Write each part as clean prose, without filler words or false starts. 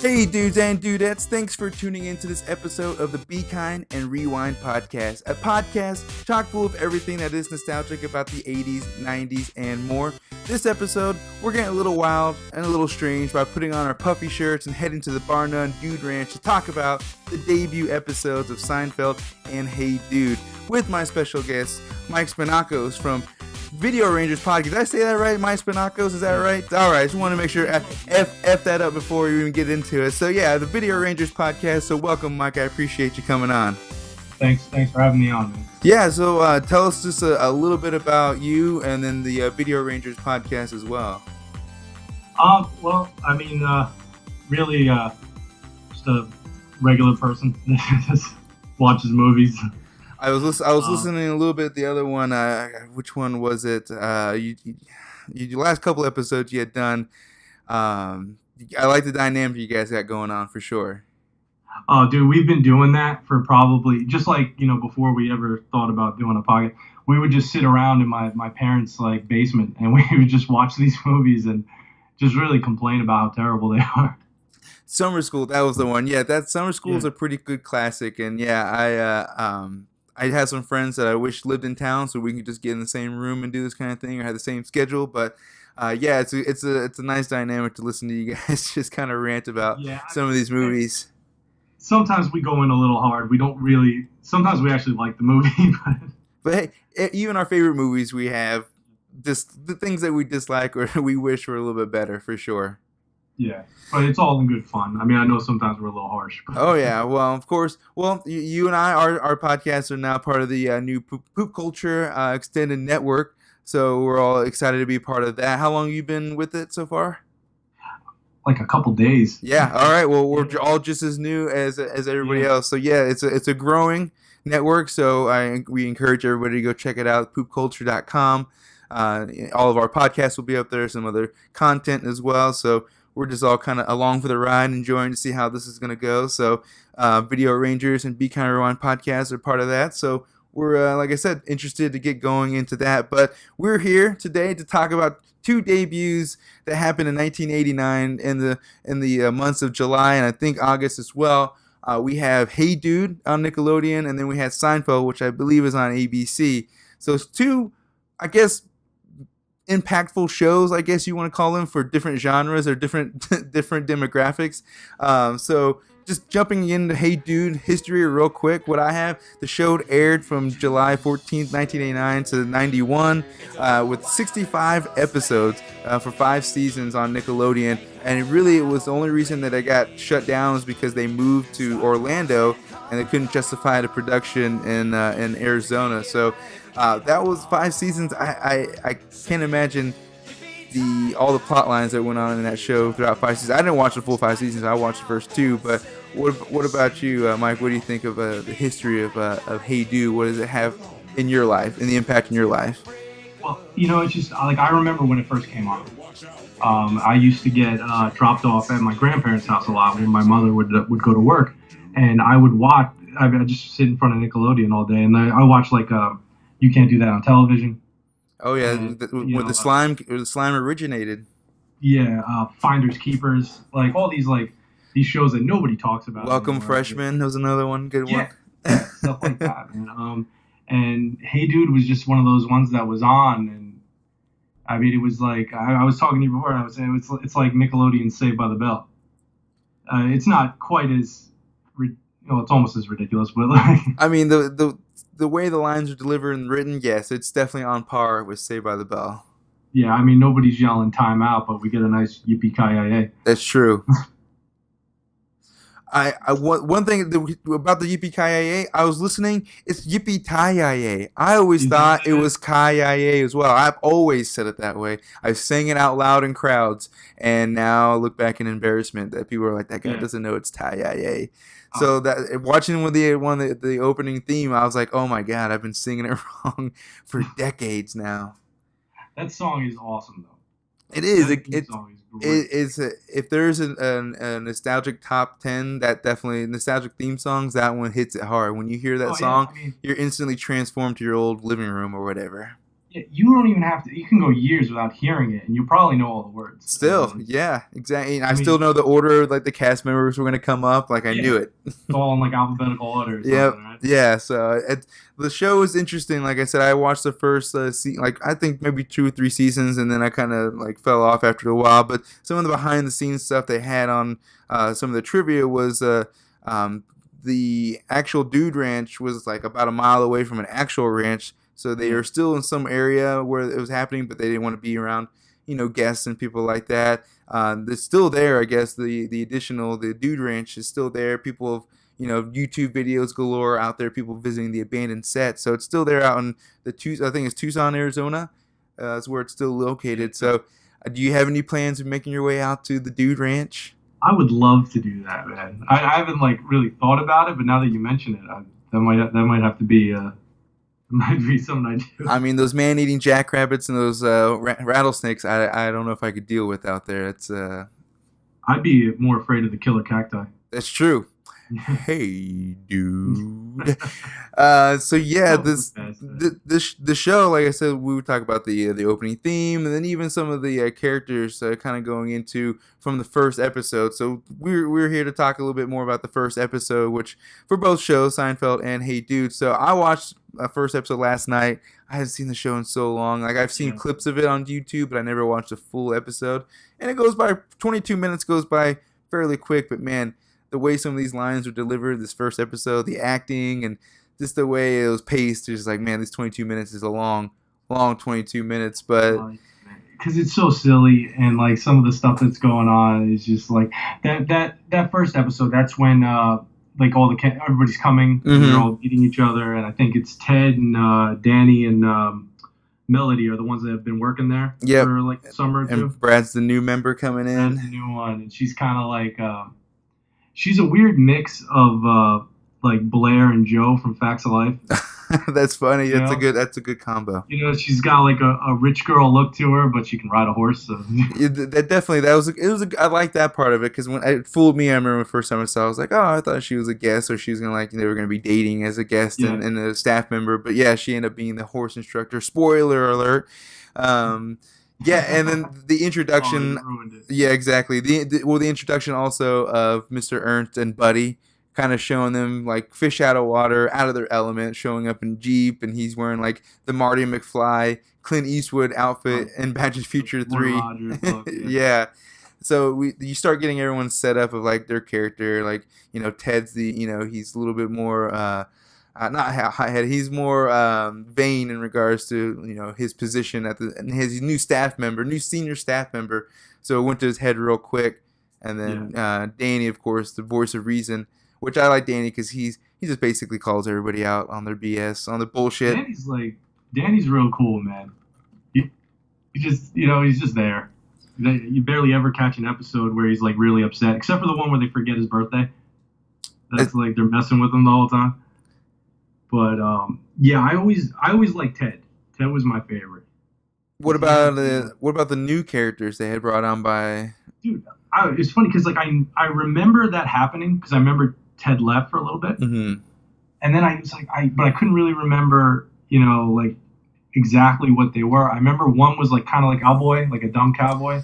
Hey dudes and dudettes, thanks for tuning into this episode of the Be Kind and Rewind podcast. A podcast chock full of everything that is nostalgic about the 80s, 90s, and more. This episode, we're getting a little wild and a little strange by putting on our Puffy Shirts and heading to the Bar None Dude Ranch to talk about the debut episodes of Seinfeld and Hey Dude with my special guest, Mike Spanakos from Video Rangers podcast. Did I say that right? Mike Spanakos, is that right? All right, just want to make sure F that up before we even get into it. So yeah, the Video Rangers podcast. So welcome, Mike. I appreciate you coming on. Thanks for having me on, man. Yeah, so tell us just a little bit about you and then the Video Rangers podcast as well. Really, just a regular person that just watches movies. I was listening a little bit. The other one, which one was it? You last couple episodes you had done. I like the dynamic you guys got going on for sure. Oh, dude, we've been doing that for probably just before we ever thought about doing a podcast. We would just sit around in my parents' basement and we would just watch these movies and just really complain about how terrible they are. Summer School, that was the one. Yeah, that Summer School is a pretty good classic, and yeah, I had some friends that I wish lived in town so we could just get in the same room and do this kind of thing or have the same schedule. But yeah, it's a nice dynamic to listen to you guys just kind of rant about some of these movies. Sometimes we go in a little hard. Sometimes we actually like the movie. But hey, even our favorite movies, we have just the things that we dislike or we wish were a little bit better for sure. Yeah, but it's all in good fun. I mean, I know sometimes we're a little harsh. But... Oh, yeah. Well, of course. Well, you and I, our podcasts are now part of the new Poop Culture Extended Network. So we're all excited to be part of that. How long have you been with it so far? Like a couple days. Yeah. All right. Well, we're all just as new as everybody else. So, yeah, it's a growing network. So we encourage everybody to go check it out, poopculture.com. All of our podcasts will be up there, some other content as well. So we're just all kind of along for the ride, enjoying to see how this is going to go. So Video Rangers and Be Kind and Rewind podcasts are part of that. So we're, like I said, interested to get going into that. But we're here today to talk about two debuts that happened in 1989 in the months of July and I think August as well. We have Hey Dude on Nickelodeon, and then we had Seinfeld, which I believe is on ABC. So it's two, I guess, impactful shows, I guess you want to call them, for different genres or different demographics. So just jumping into Hey Dude history real quick, what I have, the show aired from July 14th, 1989 to 91 with 65 episodes for 5 seasons on Nickelodeon. And it was the only reason that it got shut down was because they moved to Orlando and they couldn't justify the production in Arizona. So that was 5 seasons. I can't imagine all the plot lines that went on in that show throughout 5 seasons. I didn't watch the full 5 seasons. I watched the first 2. But what about you, Mike? What do you think of the history of Hey Dude? What does it have in your life, and the impact in your life? Well, it's just I remember when it first came on. I used to get dropped off at my grandparents' house a lot when my mother would go to work, and I would watch. I'd just sit in front of Nickelodeon all day, and I watch You Can't Do That on Television. Oh yeah, where the slime originated. Yeah, Finders Keepers, all these shows that nobody talks about. Welcome Freshman was another one, good one. Yeah, stuff like that, man. And Hey Dude was just one of those ones that was on, and I mean, it was I was talking to you before, and I was saying it's like Nickelodeon's Saved by the Bell. It's not quite as, it's almost as ridiculous, but I mean the way the lines are delivered and written, yes, it's definitely on par with Saved by the Bell. Yeah, I mean, nobody's yelling time out, but we get a nice yippee-ki-yay. That's true. One thing about the yippee-ki-yay, I was listening, it's yippee-ki-yay. I always thought it was ki-yay as well. I've always said it that way. I've sang it out loud in crowds, and now I look back in embarrassment that people are like, that guy doesn't know it's ti-yay. So that watching with the opening theme, I was like, oh my god, I've been singing it wrong for decades now. That song is awesome though. It is. If there's a nostalgic top 10, that definitely nostalgic theme songs, that one hits it hard. When you hear that song, you're instantly transformed to your old living room or whatever. Yeah, you don't even have to. You can go years without hearing it, and you probably know all the words. Still, yeah, exactly. And I I still mean, know the order, like the cast members were going to come up. Like I yeah, knew it. it's all in like alphabetical order or Yep. something, right? Yeah. So the show is interesting. Like I said, I watched the first like I think maybe 2 or 3 seasons, and then I kind of like fell off after a while. But some of the behind the scenes stuff they had on some of the trivia was um, the actual Dude Ranch was like about a mile away from an actual ranch. So they Yeah, are still in some area where it was happening, but they didn't want to be around, guests and people like that. It's still there, I guess. The additional the Dude Ranch is still there. People have YouTube videos galore out there. People visiting the abandoned set, so it's still there out in I think it's Tucson, Arizona. That's where it's still located. yeah. So, do you have any plans of making your way out to the Dude Ranch? I would love to do that, man. I haven't like really thought about it, but now that you mention it, that might have to be might be something I do. I mean, those man-eating jackrabbits and those rattlesnakes. I don't know if I could deal with out there. It's I'd be more afraid of the killer cacti. That's true. Hey, dude. So yeah, the show, like I said, we would talk about the opening theme, and then even some of the characters kind of going into from the first episode. So we're here to talk a little bit more about the first episode, which for both shows, Seinfeld and Hey Dude. So I watched a first episode last night. I haven't seen the show in so long. Like I've seen clips of it on YouTube, but I never watched a full episode. And it goes by 22 minutes goes by fairly quick, but man, the way some of these lines were delivered this first episode, the acting, and just the way it was paced, it's just like, man, this 22 minutes is a long 22 minutes. But because it's so silly, and like some of the stuff that's going on is just like that first episode. That's when like everybody's coming, and they're all eating each other, and I think it's Ted and Danny and Melody are the ones that have been working there for like the summer or two. And Brad's the new member coming in. Brad's the new one, and she's kind of like she's a weird mix of like Blair and Joe from Facts of Life. That's funny. That's a good combo. She's got like a rich girl look to her, but she can ride a horse. So. I like that part of it because when it fooled me, I remember the first time I saw it, I was like, oh, I thought she was a guest or she was gonna they were gonna be dating as a guest and a staff member, but yeah, she ended up being the horse instructor. Spoiler alert. Yeah, and then the introduction. Yeah, exactly. The introduction also of Mr. Ernst and Buddy, kind of showing them like fish out of water, out of their element, showing up in Jeep, and he's wearing like the Marty McFly, Clint Eastwood outfit and Back to the Future 3. Yeah. So you start getting everyone set up of like their character, like Ted's he's a little bit more not hot-headed. He's more vain in regards to his position and his new senior staff member. So it went to his head real quick. And then Danny, of course, the voice of reason, which I like Danny because he just basically calls everybody out on their BS, on their bullshit. Danny's real cool, man. He just he's just there. You barely ever catch an episode where he's like really upset, except for the one where they forget his birthday. That's like they're messing with him the whole time. But I always liked Ted. Ted was my favorite. What about the new characters they had brought on by? Dude, it's funny because like I remember that happening because I remember Ted left for a little bit, and then I was like but I couldn't really remember like exactly what they were. I remember one was like kind of like cowboy, like a dumb cowboy,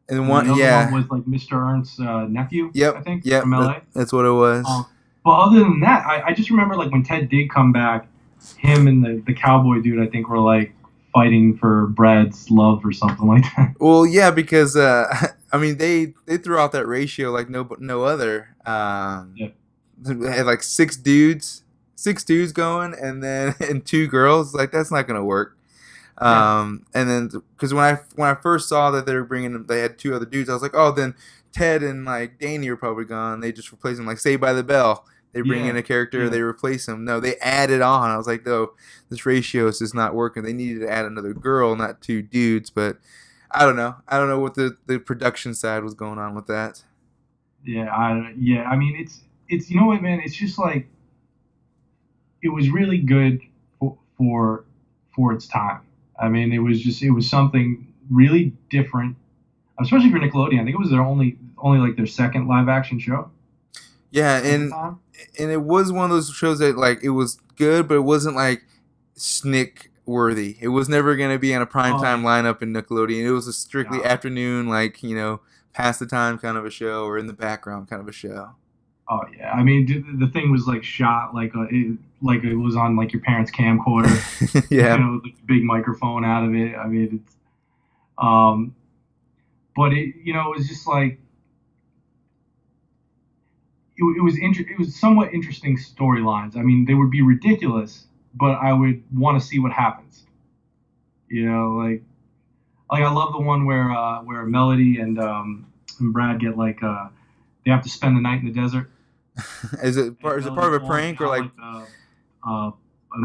and the other one was like Mr. Ernst's nephew. Yep, I think. Yep, from LA. That's what it was. But other than that, I just remember like when Ted did come back, him and the cowboy dude, I think were like fighting for Brad's love or something like that. Well, yeah, because I mean they threw out that ratio like no other. They had like six dudes going, and then and 2 girls. Like that's not gonna work. And then because when I first saw that they had 2 other dudes, I was like, oh, then Ted and like Danny are probably gone. They just replace them like Saved by the Bell. They bring in a character, they replace him. No, they added on. I was like, no, this ratio is just not working. They needed to add another girl, not 2 dudes. But I don't know. I don't know what the production side was going on with that. I mean, it's you know what, man? It's just like it was really good for its time. I mean, it was something really different, especially for Nickelodeon. I think it was their only like their second live action show. Yeah, and it was one of those shows that like it was good, but it wasn't like Snick worthy. It was never going to be on a primetime lineup in Nickelodeon. It was a strictly afternoon, like, past the time kind of a show or in the background kind of a show. Oh yeah, I mean the thing was like shot like it was on like your parents' camcorder. Yeah, like a big microphone out of it. I mean it's, but it was just like it was somewhat interesting storylines. I mean they would be ridiculous, but I would want to see what happens. Like I love the one where Melody and Brad get like they have to spend the night in the desert. Is it part of a prank or like an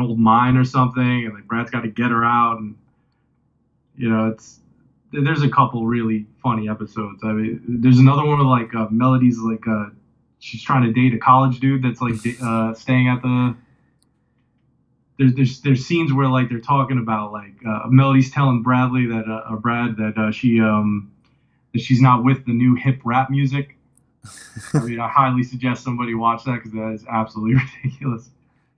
old mine or something, and like Brad's got to get her out, and there's a couple really funny episodes. I mean, there's another one where like Melody's like she's trying to date a college dude that's like staying at the. There's scenes where like they're talking about like Melody's telling Bradley that Brad that she's not with the new hip rap music. I mean, I highly suggest somebody watch that because that is absolutely ridiculous.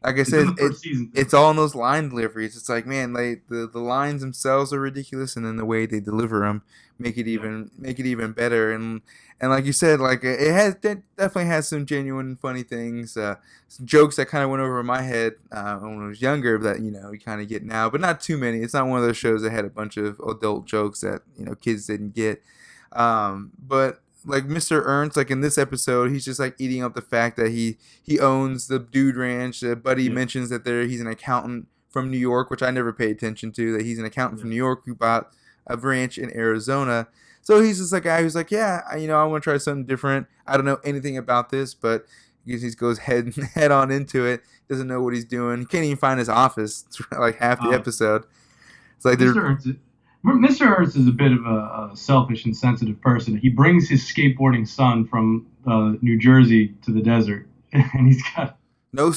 Like I said, it's all in those line deliveries. It's like, man, the lines themselves are ridiculous, and then the way they deliver them make it even better. And like you said, like it definitely has some genuine funny things, some jokes that kind of went over my head when I was younger that you kind of get now, but not too many. It's not one of those shows that had a bunch of adult jokes that kids didn't get. But like Mr. Ernst, like in this episode, he's just like eating up the fact that he owns the Dude Ranch. Buddy mentions that he's an accountant from New York, which I never paid attention to, that he's an accountant from New York who bought a ranch in Arizona. So he's just a guy who's like, yeah, I want to try something different. I don't know anything about this, but he goes head on into it. Doesn't know what he's doing. He can't even find his office. It's like half the episode. It's like Mr. Ernst is a bit of a selfish and sensitive person. He brings his skateboarding son from New Jersey to the desert, and he's got no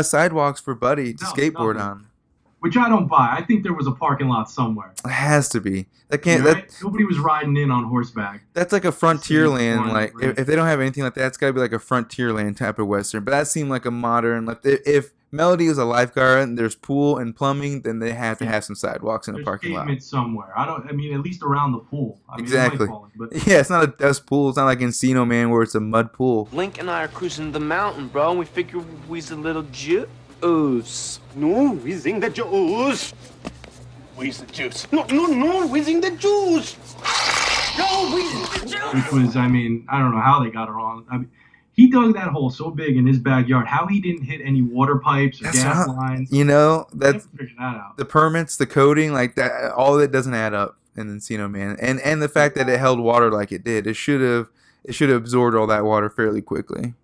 sidewalks for Buddy to skateboard on. Which I don't buy. I think there was a parking lot somewhere. It has to be. Nobody was riding in on horseback. That's like a Frontierland. Like if they don't have anything like that, it's got to be like a Frontierland type of Western. But that seemed like a modern. Like if Melody is a lifeguard and there's pool and plumbing, then they have to have some sidewalks in a parking lot. There's somewhere. I mean, at least around the pool. Exactly. Yeah, it's not a dust pool. It's not like Encino Man where it's a mud pool. Link and I are cruising the mountain, bro, and we figure we's a little juice. No, we sing the juice. We's the juice. No, we sing the juice. No, we sing the juice. Which was, I mean, I don't know how they got it wrong. I mean, he dug that hole so big in his backyard. How he didn't hit any water pipes or gas lines. That's figure that out. The permits, the coding, like that, all of it doesn't add up in Encino Man. And the fact that it held water like it did, it should have absorbed all that water fairly quickly.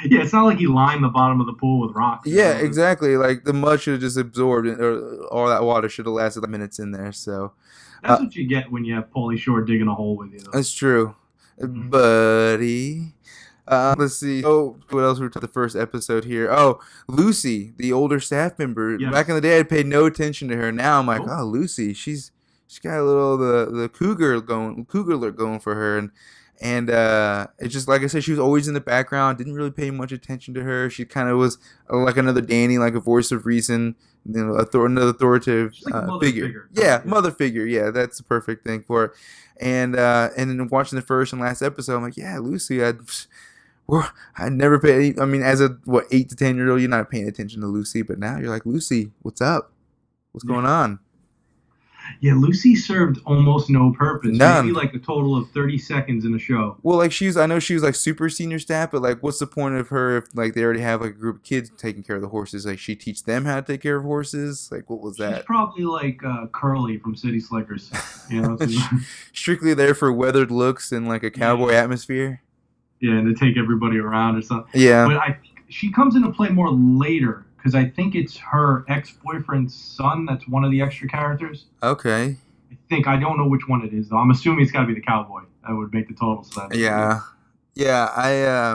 Yeah, it's not like he lined the bottom of the pool with rocks. Yeah, exactly. Like the mud should have just absorbed it, or all that water should have lasted minutes in there. So that's what you get when you have Pauly Shore digging a hole with you. That's true, buddy. Let's see. Oh, what else we were talking the first episode here? Oh, Lucy, the older staff member. Yes. Back in the day, I paid no attention to her. Now I'm like, oh, Lucy, she's got a little the cougar look going for her, and it's just like I said, she was always in the background. Didn't really pay much attention to her. She kind of was like another Danny, like a voice of reason, another authoritative figure. Yeah, mother figure. Yeah, that's the perfect thing for it. And then watching the first and last episode, I'm like, yeah, Lucy. I never paid. I mean, as a 8 to 10 year old, you're not paying attention to Lucy, but now you're like, Lucy, what's up? What's going on? Yeah, Lucy served almost no purpose. None. Maybe like a total of 30 seconds in the show. Well, like I know she was like super senior staff, but like, what's the point of her if like they already have like a group of kids taking care of the horses? Like, she teach them how to take care of horses. Like, what was that? She's probably like Curly from City Slickers. Strictly there for weathered looks and like a cowboy atmosphere. Yeah, and to take everybody around or something. Yeah, but I think she comes into play more later. Because I think it's her ex-boyfriend's son that's one of the extra characters. Okay. I don't know which one it is, though. I'm assuming it's got to be the cowboy. That would make the total sense. Yeah. Yeah, I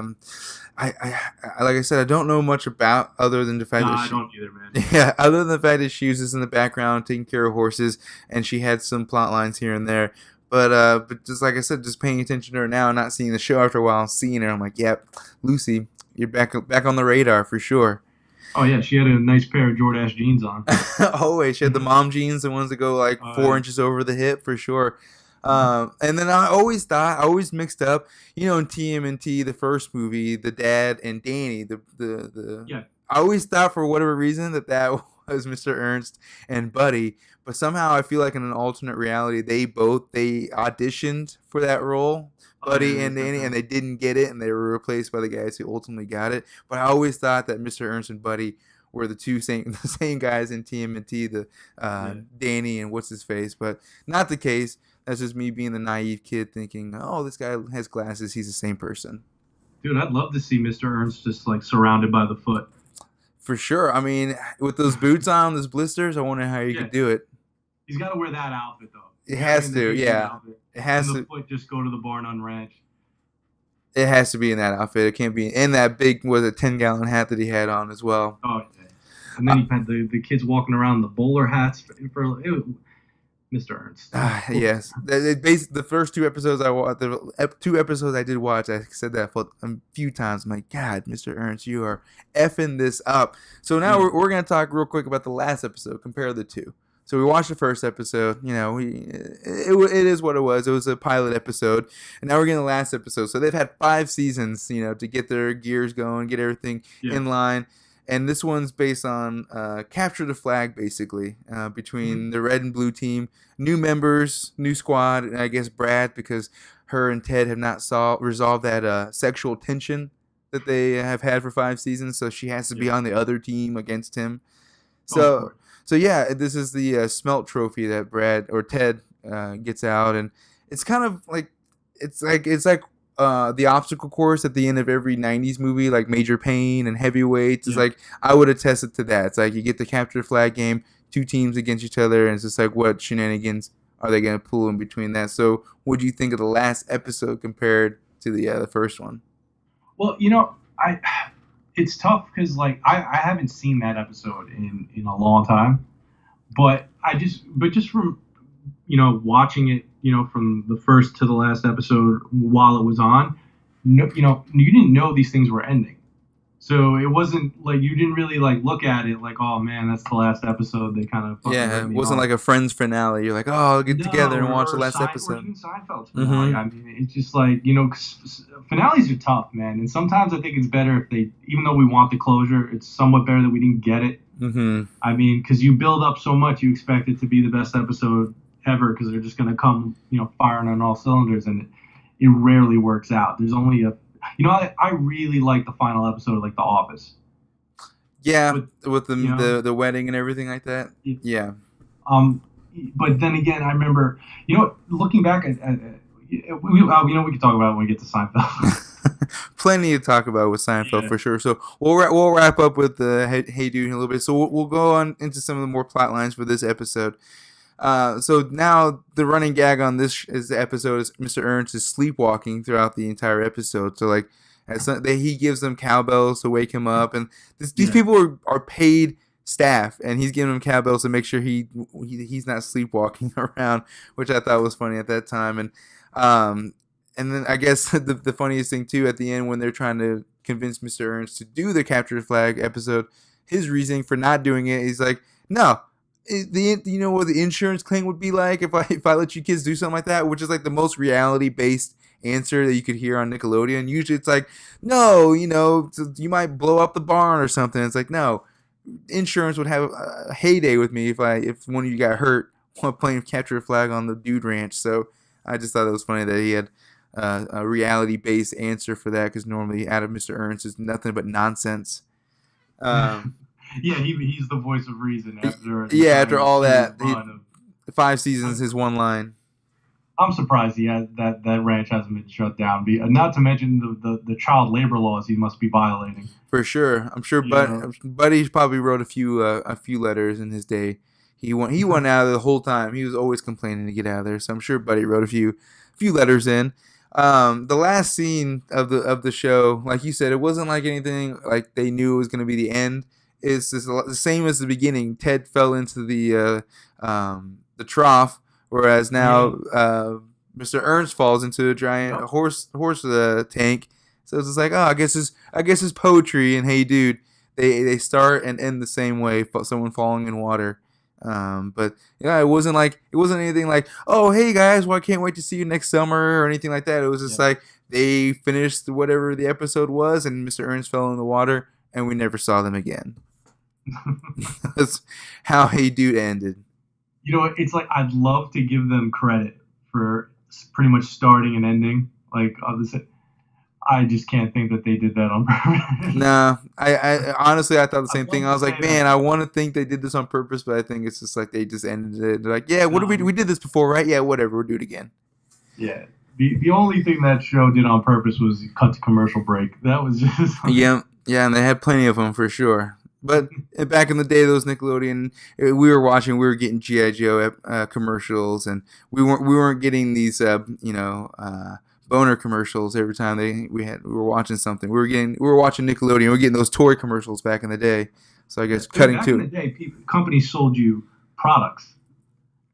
like I said, I don't know much about other than the fact that I don't either, man. Yeah, other than the fact that she was just in the background taking care of horses, and she had some plot lines here and there. But just like I said, just paying attention to her now, not seeing the show after a while, seeing her, I'm like, yep, Lucy, you're back on the radar for sure. Oh yeah, she had a nice pair of Jordache jeans on. Always, she had the mom jeans, the ones that go like 4 inches over the hip for sure. And then I always mixed up, in TMNT, the first movie, the dad and Danny, Yeah. I always thought for whatever reason that was Mr. Ernst and Buddy, but somehow I feel like in an alternate reality, they auditioned for that role, Buddy and Danny, and they didn't get it, and they were replaced by the guys who ultimately got it. But I always thought that Mr. Ernst and Buddy were the same guys in TMNT, Danny and what's his face, but not the case. That's just me being the naive kid thinking, oh, this guy has glasses, he's the same person. Dude, I'd love to see Mr. Ernst just like surrounded by the foot. For sure. I mean, with those boots on, those blisters, I wonder how you could do it. He's got to wear that outfit, though. It has to, yeah. It has to. The foot just go to the bar and unranch. It has to be in that outfit. It can't be in that big, 10-gallon hat that he had on as well. Oh, yeah. And then he had the kids walking around the bowler hats for Mr. Ernst. Yes. The first 2 episodes I watched, the 2 episodes I did watch, I said that a few times. I'm like, God, Mr. Ernst, you are effing this up. So now we're going to talk real quick about the last episode, compare the two. So we watched the first episode, it is what it was. It was a pilot episode. And now we're getting the last episode. So they've had 5 seasons, to get their gears going, get everything in line. And this one's based on capture the flag, basically, between the red and blue team. New members, new squad, and I guess Brad, because her and Ted have not resolved that sexual tension that they have had for 5 seasons. So she has to be on the other team against him. So yeah, this is the Smelt trophy that Brad or Ted gets out, and it's kind of like it's like the obstacle course at the end of every 90s movie, like Major Payne and Heavyweights. It's like, I would attest it to that. It's like you get the capture the flag game, 2 teams against each other, and it's just like, what shenanigans are they going to pull in between that? So what do you think of the last episode compared to the first one? Well, it's tough because like I haven't seen that episode in a long time, but just from watching it from the first to the last episode while it was on, you didn't know these things were ending, so it wasn't like you didn't really like look at it like, oh man, that's the last episode. They kind of it wasn't like a Friends finale. You're like, oh, I'll get together and watch the last episode. Or even Seinfeld's finale. I mean, it's just like finales are tough, man. And sometimes I think it's better if they, even though we want the closure, it's somewhat better that we didn't get it. I mean, because you build up so much, you expect it to be the best episode ever because they're just going to come, firing on all cylinders, and it rarely works out. There's only I really like the final episode of like The Office. Yeah, with the wedding and everything like that. Yeah. But then again, I remember, looking back at we can talk about it when we get to Seinfeld. Plenty to talk about with Seinfeld for sure. So we'll wrap up with the Hey Dude in a little bit. So we'll go on into some of the more plot lines for this episode. So now the running gag on this episode is Mr. Ernst is sleepwalking throughout the entire episode. So like he gives them cowbells to wake him up, and these people are paid staff, and he's giving them cowbells to make sure he's not sleepwalking around, which I thought was funny at that time. And then I guess the funniest thing too at the end when they're trying to convince Mr. Ernst to do the capture the flag episode, his reasoning for not doing it, he's like, no. You know what the insurance claim would be like if I let you kids do something like that, which is like the most reality based answer that you could hear on Nickelodeon. Usually it's like, no, you might blow up the barn or something. It's like, no, insurance would have a heyday with me if one of you got hurt while playing capture the flag on the Dude Ranch. So I just thought it was funny that he had a reality based answer for that, because normally out of Mr. Ernst is nothing but nonsense. Yeah, he's the voice of reason after all that. 5 seasons, his one line. I'm surprised that ranch hasn't been shut down. Not to mention the child labor laws he must be violating. For sure, I'm sure. Buddy probably wrote a few letters in his day. He went out of the whole time. He was always complaining to get out of there. So I'm sure Buddy wrote a few letters in. The last scene of the show, like you said, it wasn't like anything like they knew it was going to be the end. It's just the same as the beginning. Ted fell into the trough, whereas now Mr. Ernst falls into a giant horse tank. So it's just like, oh, I guess his poetry and Hey Dude, they start and end the same way. Someone falling in water. But yeah, it wasn't anything like, oh hey guys, well I can't wait to see you next summer or anything like that. It was just like they finished whatever the episode was, and Mr. Ernst fell in the water, and we never saw them again. That's how Hey Dude ended. You know, it's like I'd love to give them credit for pretty much starting and ending. Like I just can't think that they did that on purpose. Nah, I honestly I thought the same thing. I was like, man, I want to think they did this on purpose, but I think it's just like they just ended it. They're like, yeah, what did we did this before, right? Yeah, whatever, we'll do it again. Yeah. The only thing that show did on purpose was cut to commercial break. That was just yeah, and they had plenty of them for sure. But back in the day, those Nickelodeon, we were getting G.I. Joe commercials, and we weren't getting these boner commercials every time we were watching something. We were watching Nickelodeon. We were getting those toy commercials back in the day. So I guess cutting to in the day, companies sold you products.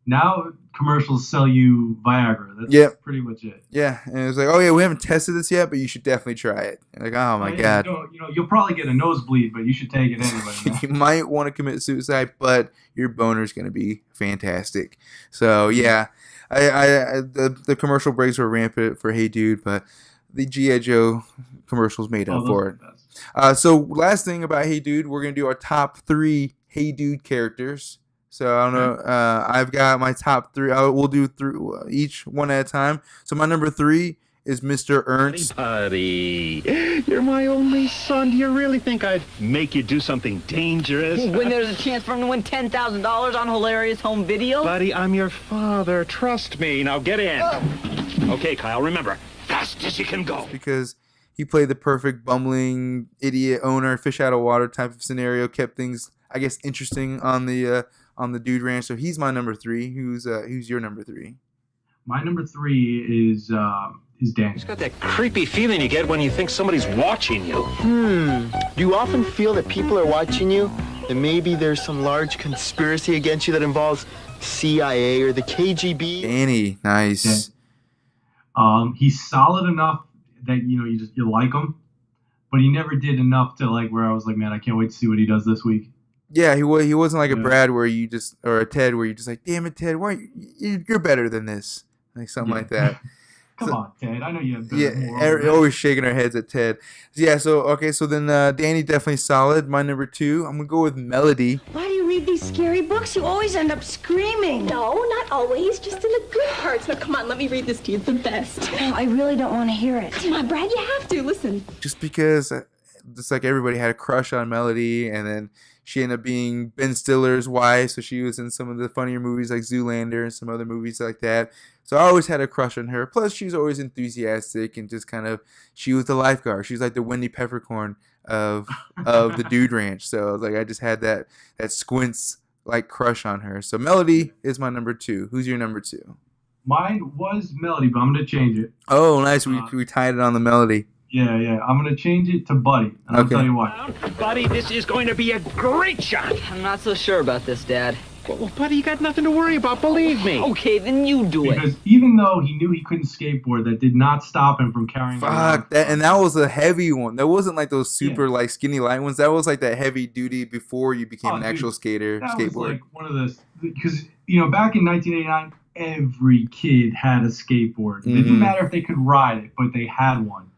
Now commercials sell you Viagra. That's pretty much it. Yeah, and it was like, oh yeah, we haven't tested this yet, but you should definitely try it. And like, oh my god, you'll probably get a nosebleed, but you should take it anyway. You might want to commit suicide, but your boner's going to be fantastic. So yeah, the commercial breaks were rampant for Hey Dude, but the G.I. Joe commercials made up for it. So last thing about Hey Dude, we're going to do our top 3 Hey Dude characters. So I don't know. I've got my top 3. We'll do through each one at a time. So my number 3 is Mr. Ernst. Buddy, you're my only son. Do you really think I'd make you do something dangerous? When there's a chance for him to win $10,000 on hilarious home video? Buddy, I'm your father. Trust me. Now get in. Okay, Kyle, remember, fast as you can go. Because he played the perfect bumbling idiot owner, fish out of water type of scenario. Kept things, I guess, interesting on the Dude Ranch. So he's my number 3. Who's your number 3? My number 3 is Danny. It's got that creepy feeling you get when you think somebody's watching you. Do you often feel that people are watching you? That maybe there's some large conspiracy against you that involves CIA or the KGB? Danny, nice. He's solid enough that you like him, but he never did enough to like where I was like, man, I can't wait to see what he does this week. Yeah, he wasn't like a Brad or a Ted where you just like, damn it, Ted, why you're better than this, like something like that. Come on, Ted, I know you have better. Always shaking our heads at Ted. Yeah, so then Danny definitely solid. My number 2, I'm gonna go with Melody. Why do you read these scary books? You always end up screaming. No, not always, just in the good parts. Now come on, let me read this to you. It's the best. No, I really don't want to hear it. Come on, Brad, you have to listen. Just because, just like everybody had a crush on Melody, and then she ended up being Ben Stiller's wife, so she was in some of the funnier movies like Zoolander and some other movies like that. So I always had a crush on her. Plus, she was always enthusiastic and just kind of, she was the lifeguard. She was like the Wendy Peppercorn of the Dude Ranch. So like I just had that squints like crush on her. So Melody is my number 2. Who's your number 2? Mine was Melody, but I'm gonna change it. Oh, nice. We tied it on the Melody. Yeah. I'm going to change it to Buddy. And I'll tell you why. Buddy, this is going to be a great shot. I'm not so sure about this, Dad. Well, Buddy, you got nothing to worry about, believe me. Okay, then you do it. Because even though he knew he couldn't skateboard, that did not stop him from carrying that was a heavy one. That wasn't like those super like skinny light ones. That was like that heavy duty before you became an actual skateboarder. That was like one of the, because back in 1989, every kid had a skateboard. It didn't matter if they could ride it, but they had one.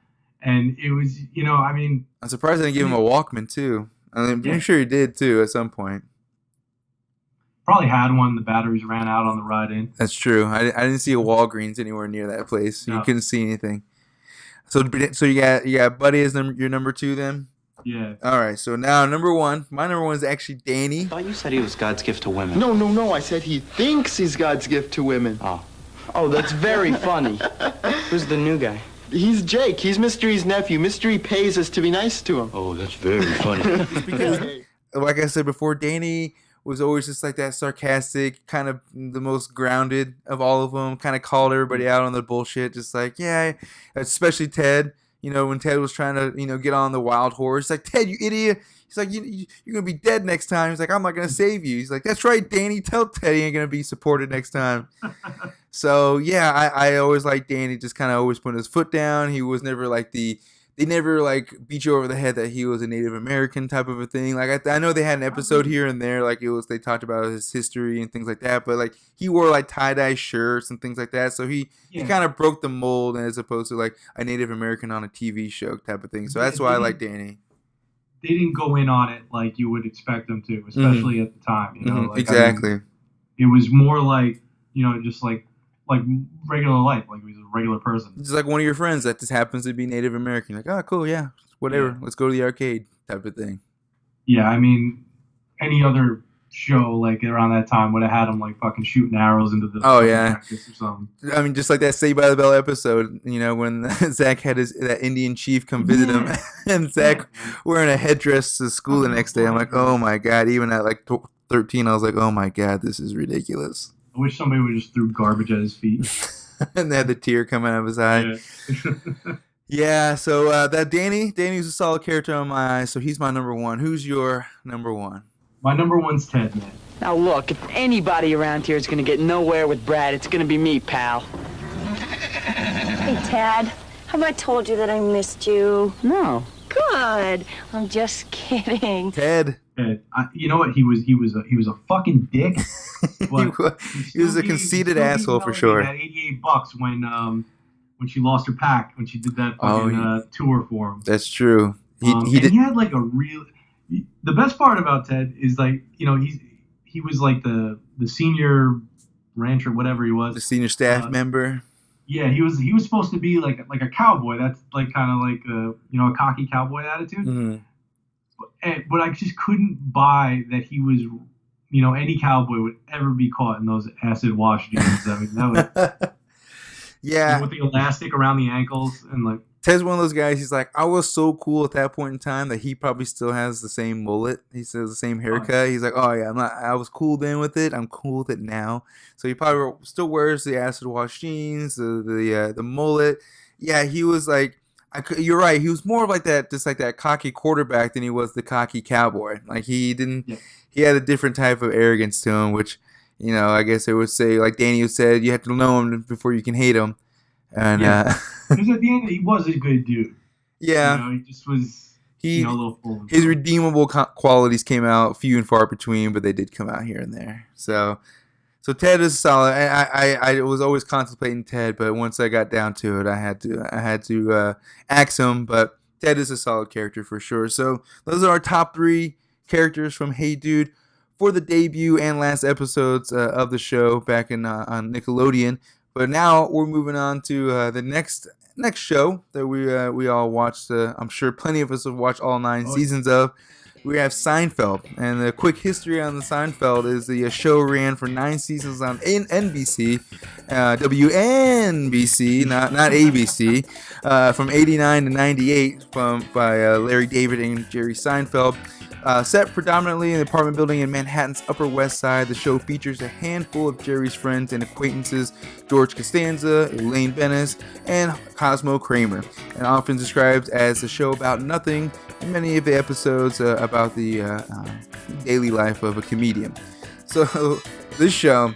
And it was, I'm surprised they didn't give him a Walkman, too. I'm sure he did, too, at some point. Probably had one. The batteries ran out on the ride in. That's true. I didn't see a Walgreens anywhere near that place. No. You couldn't see anything. So you got Buddy as your number 2, then? Yeah. All right, so now number 1. My number 1 is actually Danny. I thought you said he was God's gift to women. No. I said he thinks he's God's gift to women. Oh, that's very funny. Who's the new guy? He's Jake. He's Mystery's nephew. Mystery pays us to be nice to him. Oh, that's very funny. Because, like I said before, Danny was always just like that sarcastic, kind of the most grounded of all of them, kind of called everybody out on the bullshit, just like, yeah, especially Ted. When Ted was trying to, get on the wild horse, he's like, Ted, you idiot. He's like, you're going to be dead next time. He's like, I'm not going to save you. He's like, that's right, Danny. Tell Ted he ain't going to be supported next time. So, yeah, I always liked Danny, just kind of always putting his foot down. He was never like the they never like beat you over the head that he was a Native American type of a thing. Like I know they had an episode here and there, like they talked about his history and things like that. But like he wore like tie-dye shirts and things like that, so he kind of broke the mold, as opposed to like a Native American on a TV show type of thing. So that's why I like Danny. They didn't go in on it like you would expect them to, especially at the time. You know, like, exactly. I mean, it was more like, you know, just like regular life, like he was a regular person. Just like one of your friends that just happens to be Native American. Like, oh, cool, yeah, whatever. Yeah. Let's go to the arcade type of thing. Yeah, I mean, any other show like around that time would have had him like fucking shooting arrows into the or something. I mean, just like that Saved by the Bell episode, you know, when Zach had that Indian chief come visit him, and Zach wearing a headdress to school the next day. I'm like, oh my god! Even at like 13, I was like, oh my god, this is ridiculous. I wish somebody would just threw garbage at his feet. And they had the tear coming out of his eye. Yeah, so that Danny's a solid character on my eyes, so he's my number one. Who's your number one? My number one's Ted, man. Now look, if anybody around here is going to get nowhere with Brad, it's going to be me, pal. Hey, Ted, have I told you that I missed you? No. Good. I'm just kidding. Ted. You know what? He was a fucking dick. He was a conceited asshole for sure. That $88 when she lost her pack, when she did that fucking tour for him. That's true. He had like a real. The best part about Ted is like, you know, he was like the senior rancher, whatever he was, the senior staff member. Yeah, he was supposed to be like a cowboy. That's like kind of like a cocky cowboy attitude. Mm-hmm. But I just couldn't buy that he was, you know, any cowboy would ever be caught in those acid wash jeans. I mean, that was yeah, with the elastic around the ankles and like. Ted's one of those guys. He's like, I was so cool at that point in time that he probably still has the same mullet. He says the same haircut. He's like, oh yeah, I was cool then with it. I'm cool with it now. So he probably still wears the acid wash jeans, the mullet. Yeah, he was like, you're right. He was more of like that, just like that cocky quarterback than he was the cocky cowboy. Like he didn't. Yeah. He had a different type of arrogance to him, which, you know, I guess they would say, like Danny said, you have to know him before you can hate him. And because at the end he was a good dude. Yeah, you know, he just was. A little full. His redeemable qualities came out few and far between, but they did come out here and there. So Ted is solid. I was always contemplating Ted, but once I got down to it, I had to axe him. But Ted is a solid character for sure. So those are our top 3 characters from Hey Dude for the debut and last episodes of the show back on Nickelodeon. But now we're moving on to the next show that we all watched. I'm sure plenty of us have watched all 9 seasons of. We have Seinfeld, and the quick history on the Seinfeld is the show ran for 9 seasons on NBC, WNBC, not ABC, from '89 to '98, by Larry David and Jerry Seinfeld. Set predominantly in the apartment building in Manhattan's Upper West Side, the show features a handful of Jerry's friends and acquaintances, George Costanza, Elaine Bennis, and Cosmo Kramer, and often described as a show about nothing, and many of the episodes about the daily life of a comedian. So this show,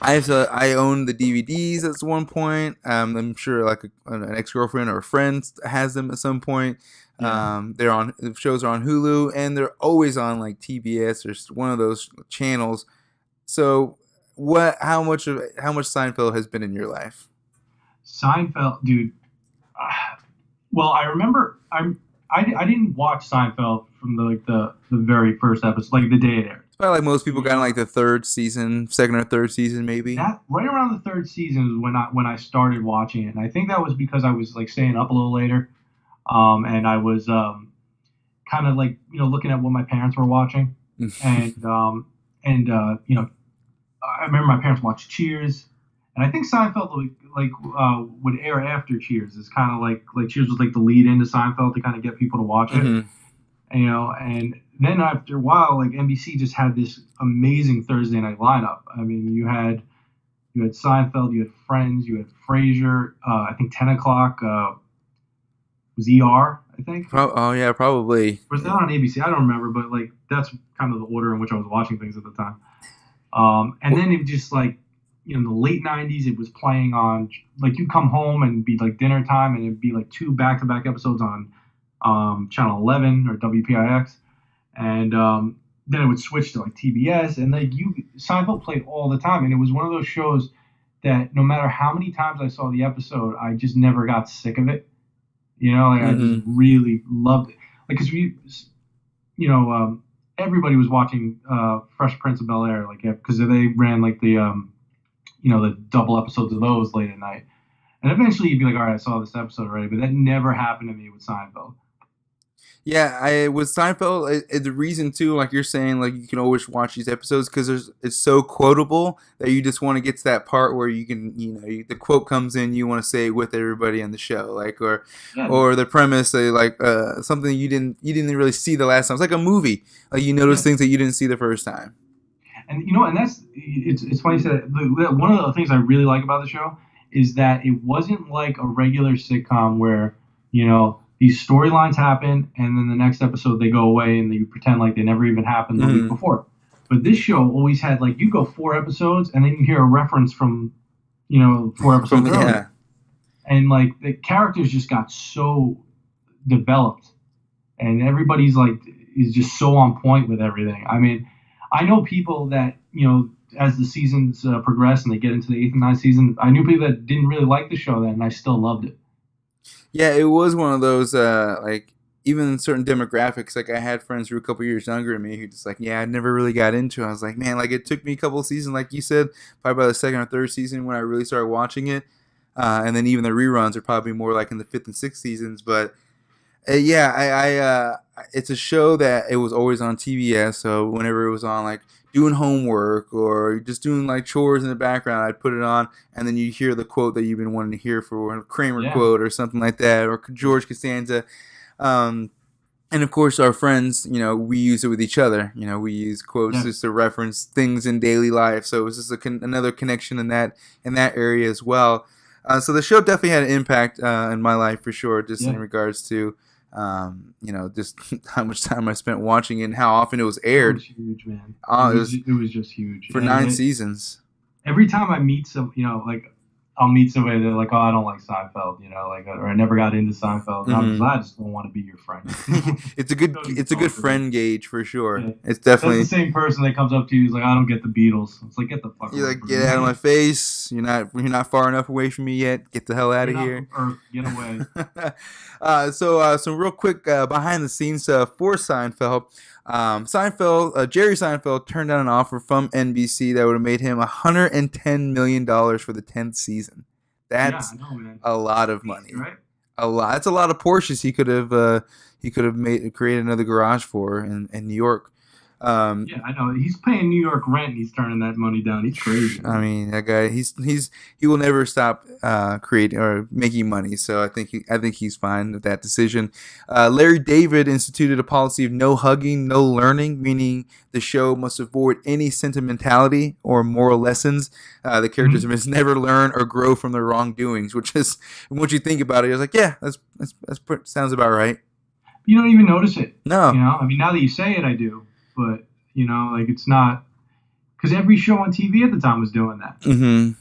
I own the DVDs at one point. I'm sure like an ex-girlfriend or a friend has them at some point. Yeah. The shows are on Hulu, and they're always on like TBS or one of those channels. So how much Seinfeld has been in your life? Seinfeld, dude. Well, I remember I didn't watch Seinfeld from the very first episode, like the day it aired. It's probably like most people got in like the second or third season, maybe. That right around the 3rd season is when I started watching it, and I think that was because I was like staying up a little later. And I was kind of like, you know, looking at what my parents were watching, and you know, I remember my parents watched Cheers, and I think Seinfeld would air after Cheers. It's kind of like Cheers was like the lead into Seinfeld to kind of get people to watch it, and, you know, and then after a while, like NBC just had this amazing Thursday night lineup. I mean, you had Seinfeld, you had Friends, you had Frasier. I think 10 o'clock. Was ER, I think. Oh yeah, probably. Was that on ABC? I don't remember, but like that's kind of the order in which I was watching things at the time. And then it just like, in the late 90s, it was playing on, like, you come home and it'd be like dinner time, and it'd be like 2 back-to-back episodes on channel 11 or WPIX, and then it would switch to like TBS, and like Seinfeld played all the time, and it was one of those shows that no matter how many times I saw the episode, I just never got sick of it. Like I just really loved it. Like, because everybody was watching Fresh Prince of Bel-Air, like, because they ran like the the double episodes of those late at night, and eventually you'd be like, all right, I saw this episode already, but that never happened to me with Seinfeld. Yeah, with Seinfeld, the reason too, like you're saying, like you can always watch these episodes because it's so quotable that you just want to get to that part where you can, the quote comes in, you want to say it with everybody on the show, like or the premise, like something you didn't really see the last time. It's like a movie, like you notice things that you didn't see the first time. And and it's funny you said that. One of the things I really like about the show is that it wasn't like a regular sitcom where these storylines happen, and then the next episode they go away, and you pretend like they never even happened the week before. But this show always had, like, you go 4 episodes, and then you hear a reference from, 4 episodes earlier. Yeah. And, like, the characters just got so developed, and everybody's, like, is just so on point with everything. I mean, I know people that, as the seasons progress and they get into the 8th and 9th season, I knew people that didn't really like the show then, and I still loved it. Yeah, it was one of those, like, even in certain demographics, like, I had friends who were a couple years younger than me who just, like, I never really got into it. I was like, man, like, it took me a couple of seasons, like you said, probably by the 2nd or 3rd season when I really started watching it. And then even the reruns are probably more like in the 5th and 6th seasons. But, it's a show that it was always on TBS, so whenever it was on, like, doing homework or just doing like chores in the background, I'd put it on, and then you hear the quote that you've been wanting to hear for a Kramer quote or something like that, or George Costanza. And of course, our friends, we use it with each other. We use quotes just to reference things in daily life. So it was just another connection in that area as well. So the show definitely had an impact in my life for sure, just in regards to just how much time I spent watching it and how often it was aired. It was huge, man. It was just huge. For 9 seasons. Every time I meet like, I'll meet somebody that like, oh, I don't like Seinfeld, or I never got into Seinfeld. And I just don't want to be your friend. It's a good friend gauge for sure. Yeah. It's definitely the same person that comes up to you is like, I don't get the Beatles. It's like, get the fuck. You're like, get out of my face. You're not far enough away from me yet. Get the hell out of here. Or get away. So some real quick behind the scenes for Seinfeld. Jerry Seinfeld turned down an offer from NBC that would have made him $110 million for the 10th season. That's a lot of money. Right? A lot. That's a lot of Porsches he could have created another garage for in New York. I know. He's paying New York rent and he's turning that money down. He's crazy. I mean, that guy, he will never stop creating or making money. So I think he's fine with that decision. Larry David instituted a policy of no hugging, no learning, meaning the show must avoid any sentimentality or moral lessons. The characters must never learn or grow from their wrongdoings, which is, once you think about it, you're like, yeah, that's sounds about right. You don't even notice it. No. I mean, now that you say it, I do. But, like, it's not... Because every show on TV at the time was doing that. Mm-hmm.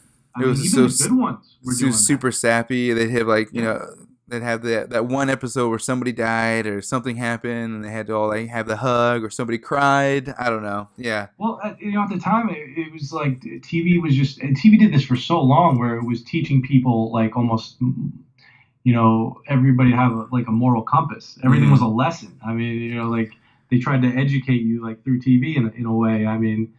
Even the good ones were doing super sappy. They'd have, like, they'd have that one episode where somebody died or something happened, and they had to all, like, have the hug, or somebody cried. I don't know. Yeah. Well, at the time, it was like TV was just... TV did this for so long where it was teaching people, like, almost... everybody have, like, a moral compass. Everything was a lesson. I mean, like... They tried to educate you like through TV in a way. I mean,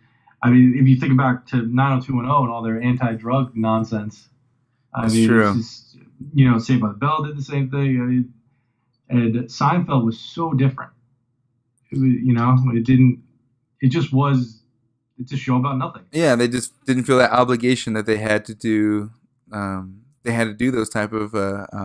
if you think back to 90210 and all their anti-drug nonsense, That's true. It's just, Saved by the Bell did the same thing. And Seinfeld was so different. It was, it's a show about nothing. Yeah, they just didn't feel that obligation that they had to do. They had to do those type of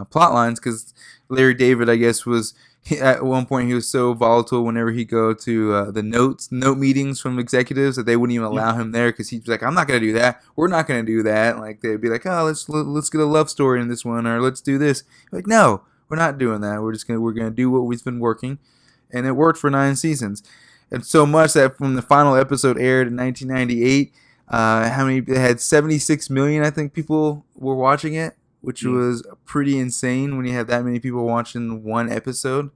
plot lines because Larry David, I guess, was. At one point, he was so volatile whenever he go to the note meetings from executives that they wouldn't even allow him there because he's like, I'm not going to do that. We're not going to do that. Like, they'd be like, oh, let's get a love story in this one, or let's do this. Like, no, we're not doing that. We're going to do what we've been working. And it worked for 9 seasons. And so much that from the final episode aired in 1998, How many? They had 76 million, I think, people were watching it, which was pretty insane when you have that many people watching one episode.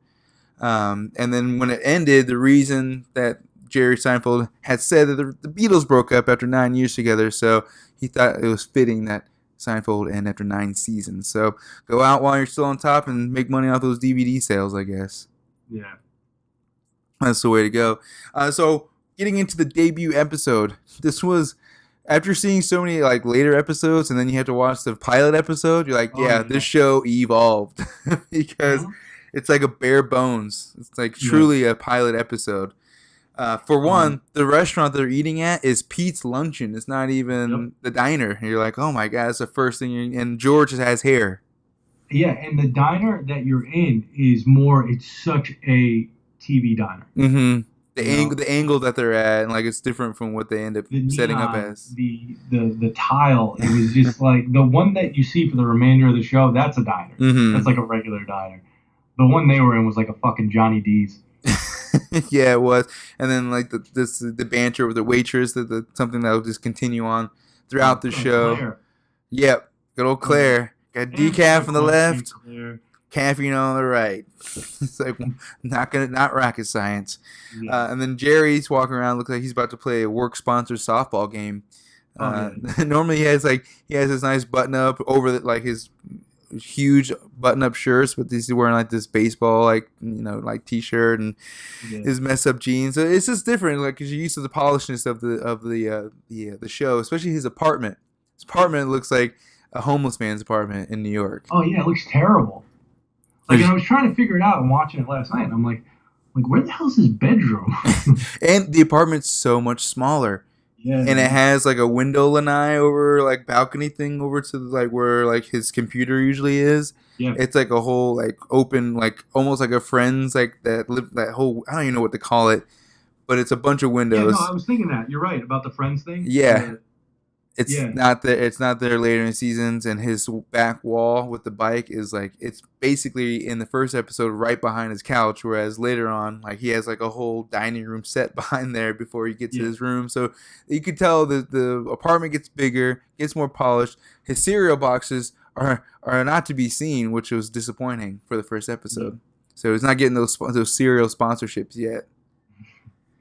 And then when it ended, the reason that Jerry Seinfeld had said that the Beatles broke up after 9 years together, so he thought it was fitting that Seinfeld end after 9 seasons. So go out while you're still on top and make money off those DVD sales, I guess. Yeah. That's the way to go. So getting into the debut episode, this was after seeing so many like later episodes, and then you have to watch the pilot episode. You're like, this show evolved because it's like a bare bones. It's like truly a pilot episode. For one, the restaurant they're eating at is Pete's Luncheon. It's not even the diner. And you're like, oh my god, it's the first thing. And George has hair. Yeah, and the diner that you're in is more. It's such a TV diner. Mm-hmm. The angle that they're at, and like it's different from what they end up setting up as. The tile. It was just like the one that you see for the remainder of the show. That's a diner. Mm-hmm. That's like a regular diner. The one they were in was like a fucking Johnny D's. Yeah, it was. And then like the banter with the waitress, something that will just continue on throughout the show. Claire. Yep, good old Claire. Got decaf on the left, caffeine on the right. It's like not rocket science. Yeah. And then Jerry's walking around, looks like he's about to play a work-sponsored softball game. Normally he has this nice button up over like his huge button-up shirts, but he's wearing like this baseball like t-shirt and his messed up jeans. So it's just different, like because you're used to the polishness of the show, especially his apartment. His apartment looks like a homeless man's apartment in New York. Oh yeah, it looks terrible. Like I was trying to figure it out and watching it last night, and I'm like where the hell's his bedroom? And the apartment's so much smaller. Yeah, and it has like a window lanai over like balcony thing over to like where like his computer usually is. Yeah, it's like a whole like open like almost like a Friends like that whole I don't even know what to call it, but it's a bunch of windows. Yeah, no, I was thinking that you're right about the Friends thing. Yeah. It's not there later in seasons, and his back wall with the bike is like it's basically in the first episode right behind his couch, whereas later on like he has like a whole dining room set behind there before he gets to his room. So you could tell that the apartment gets bigger, gets more polished. His cereal boxes are not to be seen, which was disappointing for the first episode. So he's not getting those cereal sponsorships yet.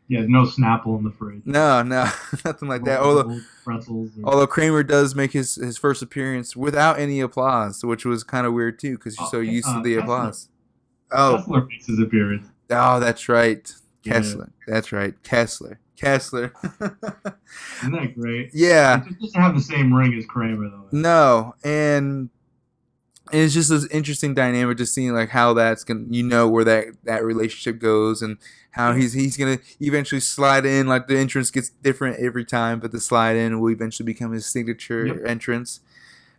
Yeah, no Snapple in the fridge. No, nothing like that. Although Kramer does make his first appearance without any applause, which was kind of weird too, because you're so used to the applause. Kessler makes his appearance. Oh, that's right, Kessler. Yeah. That's right, Kessler. Isn't that great? Yeah. It doesn't have the same ring as Kramer though. No, and it's just this interesting dynamic, just seeing like how that's gonna, where that relationship goes, and how he's gonna eventually slide in. Like the entrance gets different every time, but the slide in will eventually become his signature entrance.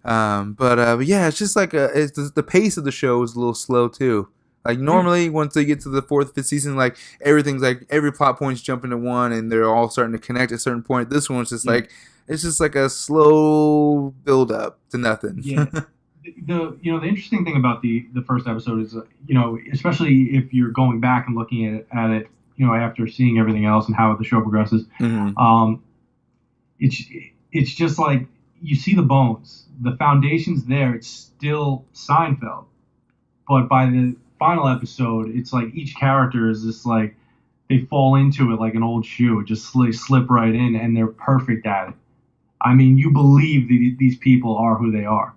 But yeah, it's just like the pace of the show is a little slow too. Like normally, once they get to the 4th, 5th season, like everything's like every plot point's jumping to one, and they're all starting to connect at a certain point. This one's just like it's just like a slow build up to nothing. Yeah. The interesting thing about the first episode is especially if you're going back and looking at it after seeing everything else and how the show progresses, it's just like you see the bones, the foundation's there. It's still Seinfeld, but by the final episode, it's like each character is just like they fall into it like an old shoe. It just slip right in, and they're perfect at it. I mean, you believe these people are who they are.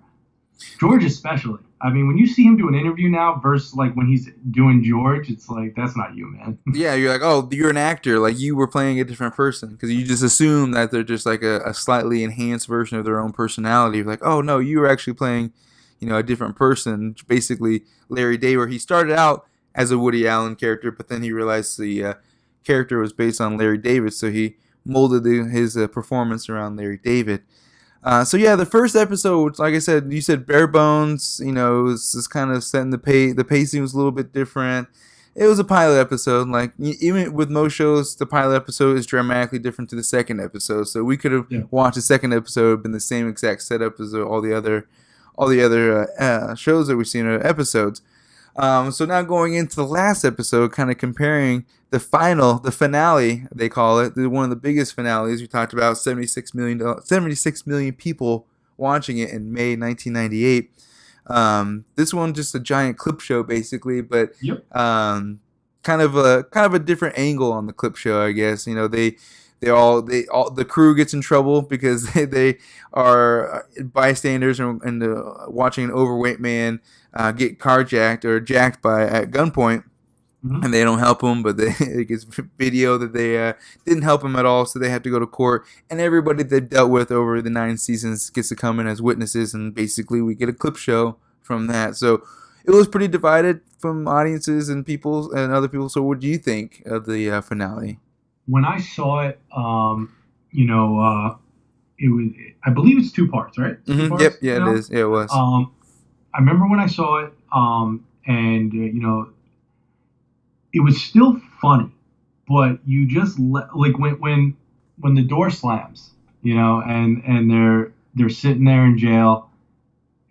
George especially. I mean, when you see him do an interview now versus like when he's doing George, it's like, that's not you, man. Yeah, you're like, oh, you're an actor. Like you were playing a different person because you just assume that they're just like a slightly enhanced version of their own personality. Like, oh, no, you were actually playing, a different person. Basically, Larry David, where he started out as a Woody Allen character, but then he realized the character was based on Larry David, so he molded his performance around Larry David. So yeah, the first episode, like I said, you said bare bones. It's just kind of setting the pace. The pacing was a little bit different. It was a pilot episode. Like even with most shows, the pilot episode is dramatically different to the second episode. So we could have watched the second episode, been the same exact setup as all the other shows that we've seen or episodes. So now going into the last episode, kind of comparing the finale, they call it, one of the biggest finales. We talked about 76 million people watching it in May 1998. This one just a giant clip show basically, but kind of a different angle on the clip show, I guess. You know, the crew gets in trouble because they are bystanders and watching an overweight man get carjacked or jacked at gunpoint, and they don't help him, but it gets video that they didn't help him at all, so they have to go to court, and everybody they've dealt with over the 9 seasons gets to come in as witnesses, and basically we get a clip show from that. So it was pretty divided from audiences and people and other people. So what do you think of the finale? When I saw it, it was, I believe it's 2 parts, right? 2 parts, Yep, yeah, it is. Yeah, it was. I remember when I saw it, and it was still funny, but you just like when the door slams, and they're sitting there in jail,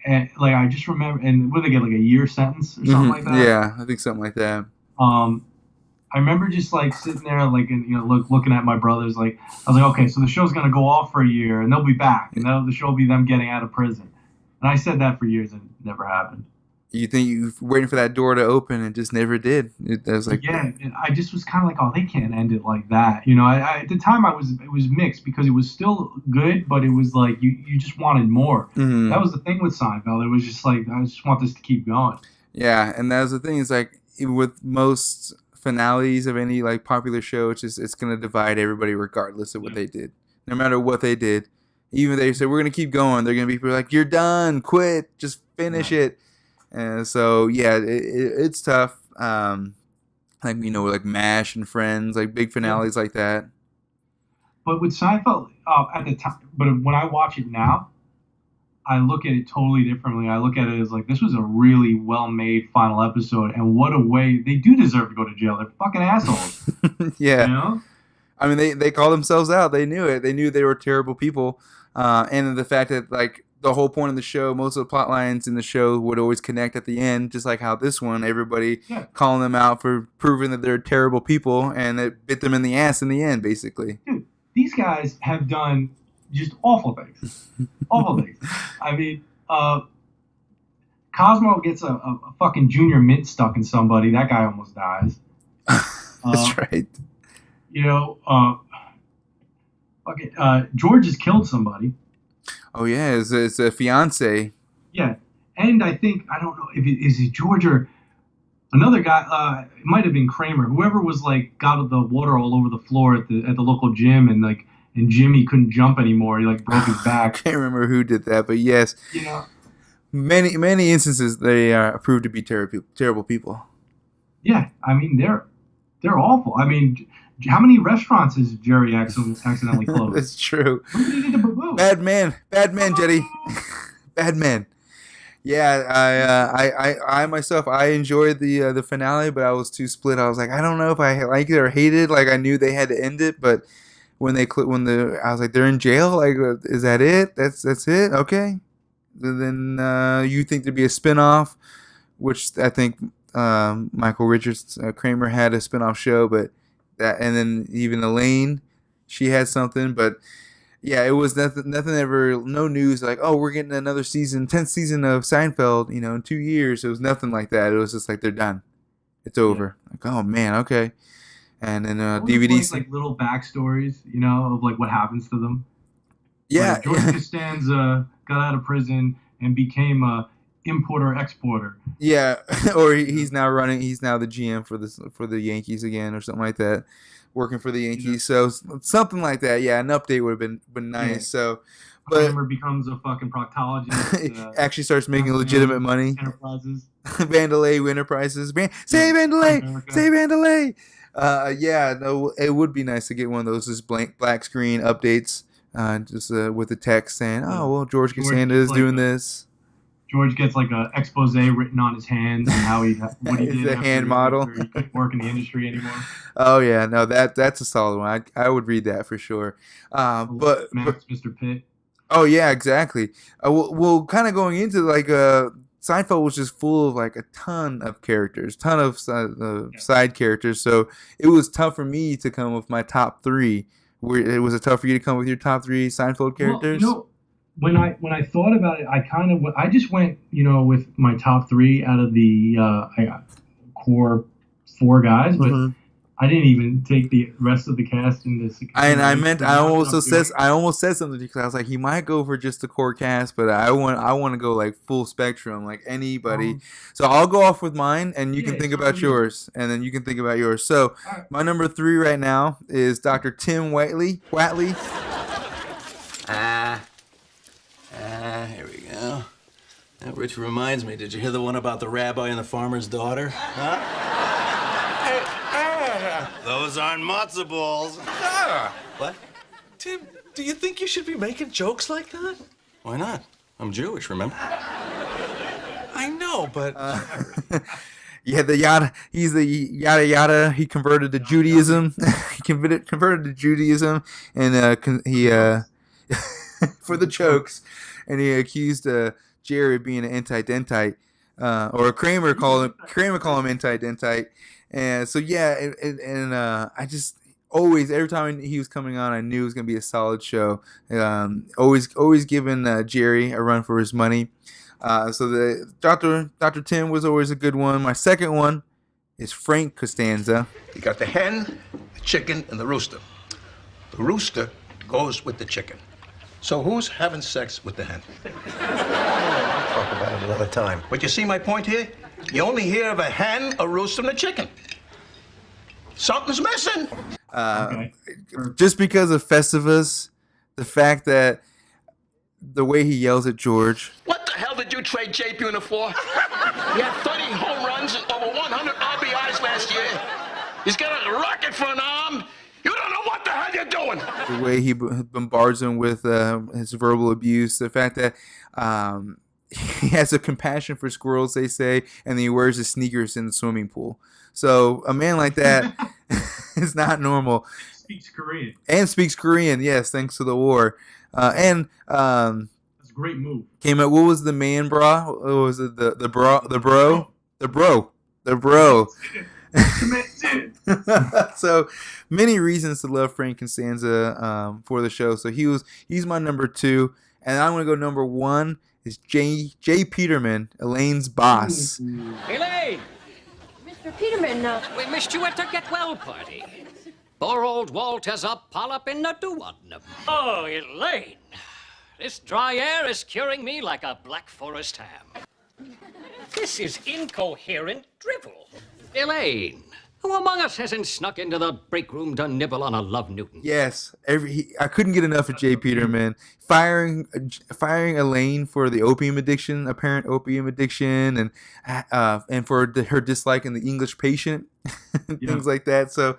and like I just remember, and what they get, like a year sentence or something like that. Yeah, I think something like that. I remember just like sitting there, like, and looking at my brothers, like I was like, okay, so the show's gonna go off for a year, and they'll be back, and the show will be them getting out of prison. And I said that for years, and it never happened. You think you were waiting for that door to open, and just never did. It was like, yeah, and I just was kind of like, oh, they can't end it like that. I at the time it was mixed because it was still good, but it was like you just wanted more. That was the thing with Seinfeld. It was just like I just want this to keep going. Yeah, and that was the thing. Is like with most finales of any like popular show, it's gonna divide everybody regardless of what they did, no matter what they did. Even if they say we're gonna keep going, they're gonna be like, "You're done, quit, just finish it." And so yeah, it's tough. Like like MASH and Friends, like big finales like that. But with Seinfeld at the time, but when I watch it now, I look at it totally differently. I look at it as like this was a really well-made final episode, and what a way they do deserve to go to jail. They're fucking assholes. Yeah. I mean, they call themselves out. They knew it. They knew they were terrible people. And the fact that like the whole point of the show, most of the plot lines in the show would always connect at the end, just like how this one, everybody calling them out for proving that they're terrible people, and it bit them in the ass in the end, basically. Dude, these guys have done just awful things. Awful things. I mean, Cosmo gets a fucking junior mint stuck in somebody. That guy almost dies. That's right. George has killed somebody. Oh yeah, it's a fiance. Yeah, and I think I don't know if is it George or another guy. It might have been Kramer. Whoever was like got the water all over the floor at the local gym, and Jimmy couldn't jump anymore. He like broke his back. I can't remember who did that, but yes, many instances they proved to be terrible people. Yeah, I mean they're awful. I mean, how many restaurants has Jerry accidentally closed? That's true. Bad man, Jetty. Bad man. Yeah, I myself, I enjoyed the finale, but I was too split. I was like, I don't know if I like it or hate it. Like I knew they had to end it, but when I was like, they're in jail. Like, is that it? That's it? Okay. Then you think there'd be a spinoff, which I think Michael Richards Kramer had a spinoff show, but that, and then even Elaine, she had something, but yeah, it was nothing ever, no news like, oh, we're getting another season, 10th season of Seinfeld, in 2 years. It was nothing like that. It was just like, they're done. It's over. Yeah. Like, oh man, okay. And then DVDs, like little backstories, of like what happens to them. Yeah. Like George Costanza got out of prison and became a importer-exporter. Yeah, or he's now the GM for the Yankees again, or something like that, working for the Yankees. So something like that. Yeah, an update would have been nice. Yeah. So, but Kramer becomes a fucking proctologist. Actually starts making legitimate money. Enterprises. Vandalay Enterprises. Say Vandalay. Say Vandalay. Yeah, no, it would be nice to get one of those just black screen updates, just with the text saying, "Oh, well, George Costanza is doing this." George gets like a expose written on his hands and how what he did. It's a hand model. He couldn't work in the industry anymore. Oh yeah, no, that's a solid one. I would read that for sure. But Max, Mr. Pitt. Oh yeah, exactly. Well, kind of going into like Seinfeld was just full of like a ton of characters, ton of side characters. So it was tough for me to come with my top 3. Was it tough for you to come with your top 3 Seinfeld characters? Well, when I thought about it, I just went, with my top 3 out of the core 4 guys, but I didn't even take the rest of the cast into consideration. I almost said something because I was like, he might go for just the core cast, but I want to go like full spectrum, like anybody. So I'll go off with mine, and you can think about yours, and then you can think about yours. So my number 3 right now is Dr. Tim Whatley. Here we go. Which reminds me, did you hear the one about the rabbi and the farmer's daughter? Huh? Those aren't matzo balls. What? Tim, do you think you should be making jokes like that? Why not? I'm Jewish, remember? I know, but... Yeah, he's the yada yada. He converted to Judaism. He converted to Judaism, and he for the jokes, and he accused Jerry of being an anti-dentite, or Kramer call him anti-dentite. And so yeah, and I just always, every time he was coming on, I knew it was gonna be a solid show. Always giving Jerry a run for his money. So the Dr. Tim was always a good one. My second one is Frank Costanza. You got the hen, the chicken, and the rooster. The rooster goes with the chicken. So who's having sex with the hen? Talk about it another time. But you see my point here? You only hear of a hen, a rooster, and a chicken. Something's missing. Just because of Festivus, the fact that the way he yells at George. What the hell did you trade Jay Buhner for? He had 30 home runs and over 100 RBIs last year. He's got a rocket for an arm. You don't know what the hell you're doing. The way he bombards him with his verbal abuse. The fact that he has a compassion for squirrels, they say, and he wears his sneakers in the swimming pool. So a man like that is not normal. Speaks Korean. And speaks Korean, yes, thanks to the war. That's a great move. Came out. What was the man bra? What was it? The bro. So many reasons to love Frank Costanza for the show. So he's my number 2, and I'm gonna go number 1 is Jay Peterman, Elaine's boss. Elaine! Mr. Peterman, we missed you at the Get Well party. Poor old Walt has a polyp in the do-one. Oh, Elaine, this dry air is curing me like a Black Forest ham. This is incoherent drivel. Elaine, who among us hasn't snuck into the break room to nibble on a Love Newton? Yes, I couldn't get enough of Jay Peterman. Firing Elaine for the apparent opium addiction, and for her dislike in the English Patient, things like that. So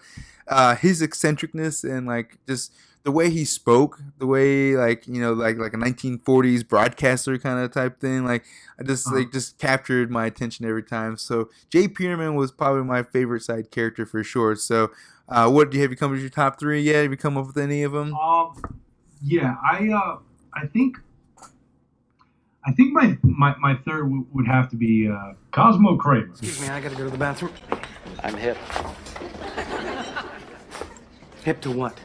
his eccentricness and like just the way he spoke, the way like a 1940s broadcaster kind of type thing, like I just captured my attention every time. So Jay Peterman was probably my favorite side character for sure. So have you come with your top 3 yet? Have you come up with any of them? Yeah, I think my third would have to be Cosmo Kramer. Excuse me, I gotta go to the bathroom. I'm hip. Hip to what?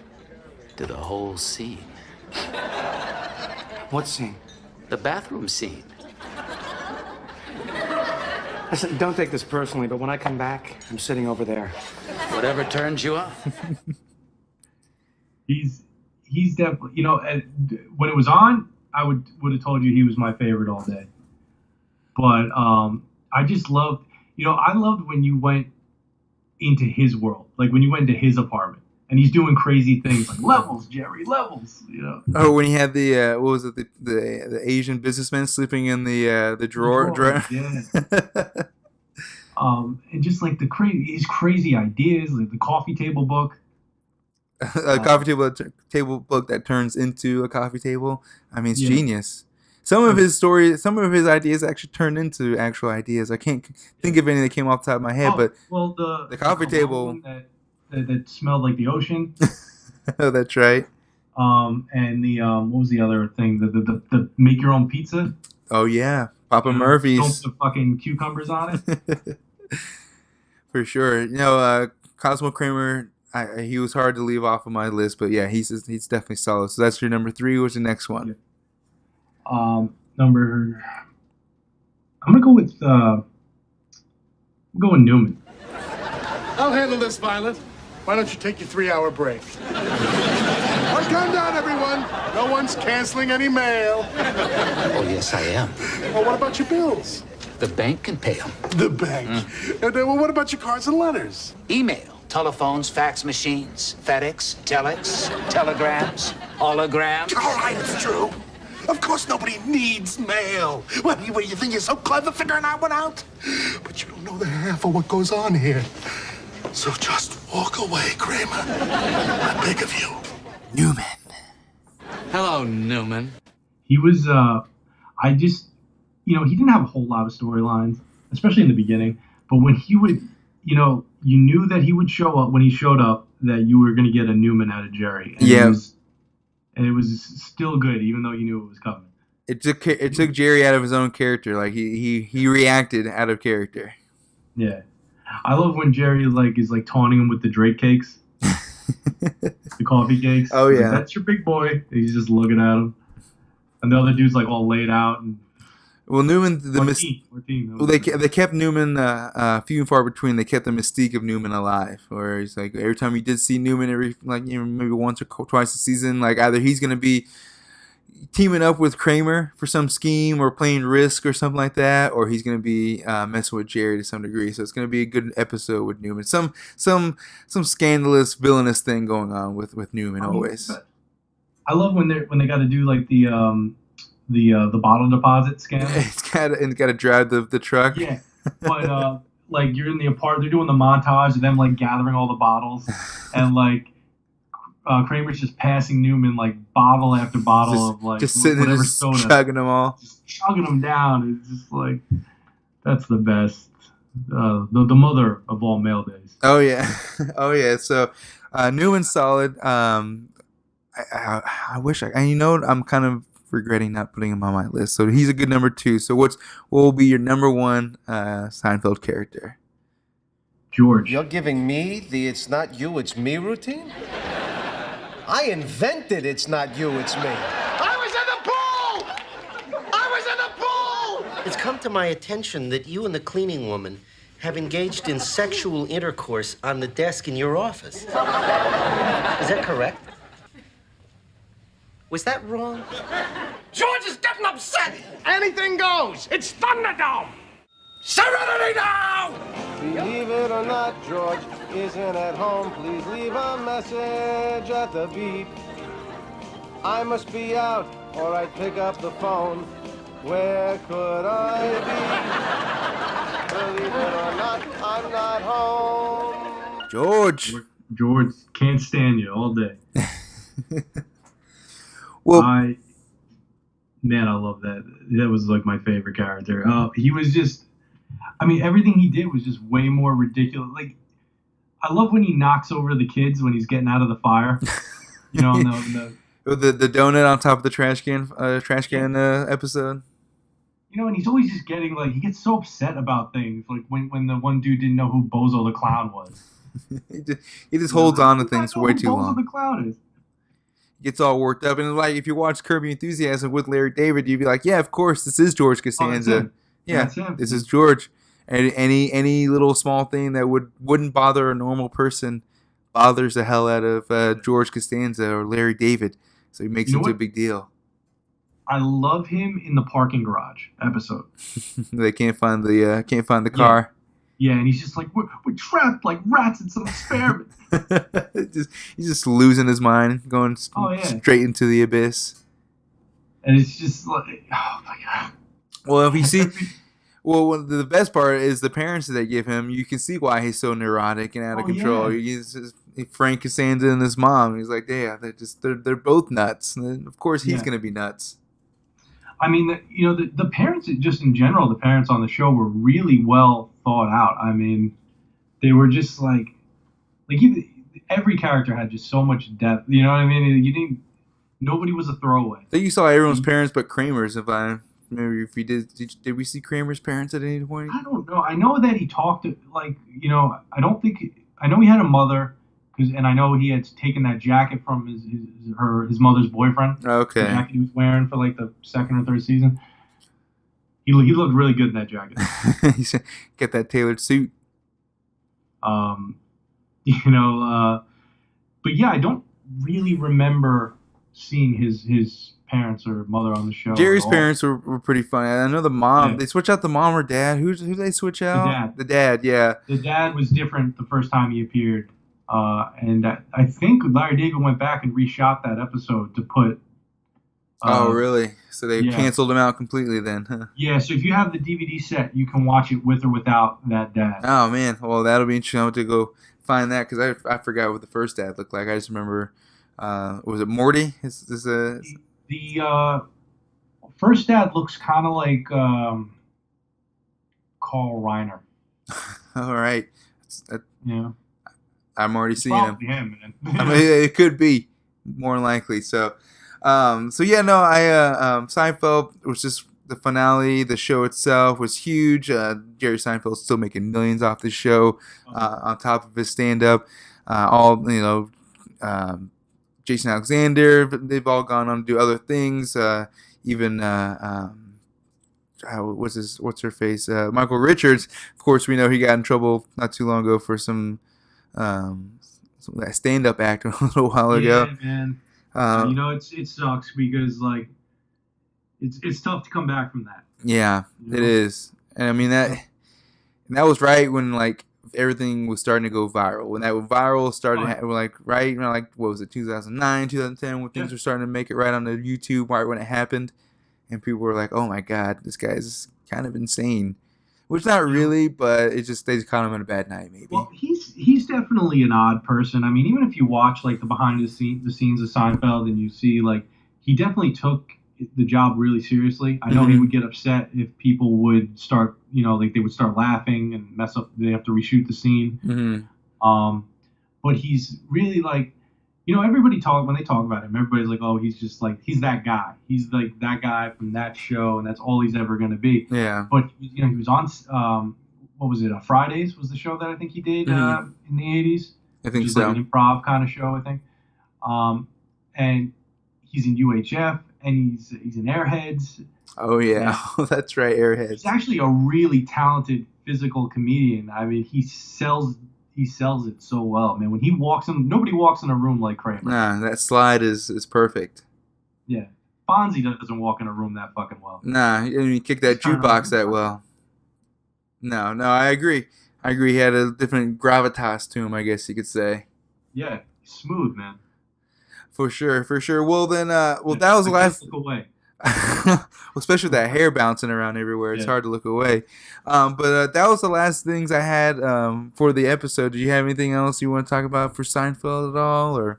To the whole scene. What scene? The bathroom scene. Listen, don't take this personally, but when I come back, I'm sitting over there. Whatever turns you on. He's definitely, when it was on, I would have told you he was my favorite all day. But I just loved, I loved when you went into his world, like when you went into his apartment. And he's doing crazy things like levels, Jerry, levels. Oh, when he had the what was it, the Asian businessman sleeping in the drawer. Yeah. And just like his crazy ideas, like the coffee table book. A coffee table book that turns into a coffee table. I mean, it's genius. Some of his stories, some of his ideas actually turned into actual ideas. I can't think of any that came off the top of my head, but the coffee table. That smelled like the ocean. Oh, that's right. And the what was the other thing? The make your own pizza. Oh yeah, Papa Murphy's. Dump the fucking cucumbers on it. For sure. Cosmo Kramer, he was hard to leave off of my list, but yeah, he's definitely solid. So that's your number 3. What's the next one? I'm gonna go with Newman. I'll handle this, Violet. Why don't you take your 3-hour break? Well, calm down, everyone. No one's canceling any mail. Oh, yes, I am. Well, what about your bills? The bank can pay them. The bank. And well, what about your cards and letters? Email, telephones, fax machines, FedEx, telex, telegrams, holograms. All right, it's true. Of course nobody needs mail. What do you think you're so clever figuring that one out? But you don't know the half of what goes on here. So just walk away, Kramer. I beg of you. Newman. Hello, Newman. He was, he didn't have a whole lot of storylines, especially in the beginning. But when he would, you knew that he would show up. When he showed up, that you were going to get a Newman out of Jerry. And it was still good, even though you knew it was coming. It took Jerry out of his own character. Like he reacted out of character. Yeah, I love when Jerry is taunting him with the Drake cakes, the coffee cakes. Oh yeah, that's your big boy. And he's just looking at him, and the other dude's all laid out. And well, Newman, they kept Newman few and far between. They kept the mystique of Newman alive. Where he's every time you did see Newman, maybe once or twice a season, either he's gonna be teaming up with Kramer for some scheme or playing Risk or something like that, or he's gonna be messing with Jerry to some degree. So it's gonna be a good episode with Newman. Some scandalous, villainous thing going on with Newman always. I love when they got to do the bottle deposit scam. It's got to drive the truck. Yeah, but you're in the apartment. They're doing the montage of them gathering all the bottles, and Kramer's just passing Newman bottle after bottle just sitting and just soda, chugging them all, just chugging them down. It's just that's the best. The mother of all male days. Oh yeah, oh yeah. So Newman's solid. I wish I'm kind of regretting not putting him on my list. So he's a good number 2. So what will be your number 1 Seinfeld character? George. You're giving me the "it's not you, it's me" routine? I invented "it's not you, it's me." I was in the pool! I was in the pool! It's come to my attention that you and the cleaning woman have engaged in sexual intercourse on the desk in your office. Is that correct? Was that wrong? George is getting upset! Anything goes! It's Thunderdome! Serenity now! Believe it or not, George isn't at home. Please leave a message at the beep. I must be out, or I'd pick up the phone. Where could I be? Believe it or not, I'm not home. George, can't stand you all day. Well, I love that. That was my favorite character. He was just, everything he did was just way more ridiculous. I love when he knocks over the kids when he's getting out of the fire. The donut on top of the trash can episode. And he's always just getting he gets so upset about things. When the one dude didn't know who Bozo the Clown was. he just holds on to things for way too long. Bozo the Clown is. Gets all worked up, and if you watch Curb Your Enthusiasm with Larry David, you'd be like, yeah, of course, this is George Costanza. This is George. And any little small thing that wouldn't bother a normal person bothers the hell out of George Costanza or Larry David. So he makes it into a big deal. I love him in the parking garage episode. They can't find the car. Yeah, and he's just we're trapped like rats in some experiment. He's just losing his mind, going straight into the abyss. And it's just oh my god. Well, if you see, the best part is the parents that they give him. You can see why he's so neurotic and out of control. Yeah. He's Frank Costanza and his mom. He's they're both nuts. And of course, he's gonna be nuts. The parents, just in general, the parents on the show were really well thought out. They were just every character had just so much depth. You know what I mean? Nobody was a throwaway. I think you saw everyone's parents but Kramer's, if maybe if we did we see Kramer's parents at any point? I don't know. I know that he talked like, you know, I know he had a mother, and I know he had taken that jacket from his mother's boyfriend. Okay. The jacket he was wearing for like the second or third season. He looked really good in that jacket. He said, get that tailored suit. You know, but yeah, I don't really remember seeing his parents or mother on the show. Jerry's parents were pretty funny. I know the mom. Yeah. They switch out the mom or dad. Who they switch out? The dad. Yeah. The dad was different the first time he appeared, and I think Larry David went back and reshot that episode to put. Oh, really? So they canceled him out completely then, huh? Yeah, so if you have the DVD set, you can watch it with or without that dad. Oh, man. Well, that'll be interesting. I'll have to go find that because I forgot what the first dad looked like. I just remember, was it Morty? The first dad looks kind of like Carl Reiner. All right. Yeah. I'm already seeing him. Him, man. I mean, it could be more likely. So yeah, no, Seinfeld was just the finale. The show itself was huge. Jerry Seinfeld's still making millions off the show, on top of his stand-up. Jason Alexander, they've all gone on to do other things. Even what's her face? Michael Richards. Of course, we know he got in trouble not too long ago for some that stand-up act a little while ago. Yeah, man. You know, it sucks because like it's tough to come back from that. Yeah, it is. And I mean that was right when like everything was starting to go viral. When that viral started, what was it, 2009, 2010, when things were starting to make it right on the YouTube, right when it happened, and people were like, "Oh my God, this guy's kind of insane," which not really, but it just they just caught him on a bad night, maybe. Well, he's definitely an odd person. I mean, even if you watch like the behind the scenes of Seinfeld, and you see like he definitely took the job really seriously. I know he would get upset if people would start, like they would start laughing and mess up. They have to reshoot the scene. But he's really like, everybody when they talk about him, everybody's like, oh, he's just like, he's that guy. He's like that guy from that show, and that's all he's ever going to be. Yeah. But he was on, what was it? Fridays was the show that I think he did in the 80s. I think so. Like an improv kind of show, I think. And he's in UHF. And he's in Airheads. Oh yeah, that's right, Airheads. He's actually a really talented physical comedian. I mean, he sells it so well, man. When he walks in, nobody walks in a room like Kramer. Nah, that slide is perfect. Yeah, Fonzie doesn't walk in a room that fucking well. Nah, he didn't even kick that jukebox that well. No, I agree. He had a different gravitas to him, I guess you could say. Yeah, smooth, man. For sure. Well, then, that was the last. Look away. Well, especially with that hair bouncing around everywhere, it's hard to look away. But that was the last things I had for the episode. Do you have anything else you want to talk about for Seinfeld at all, or?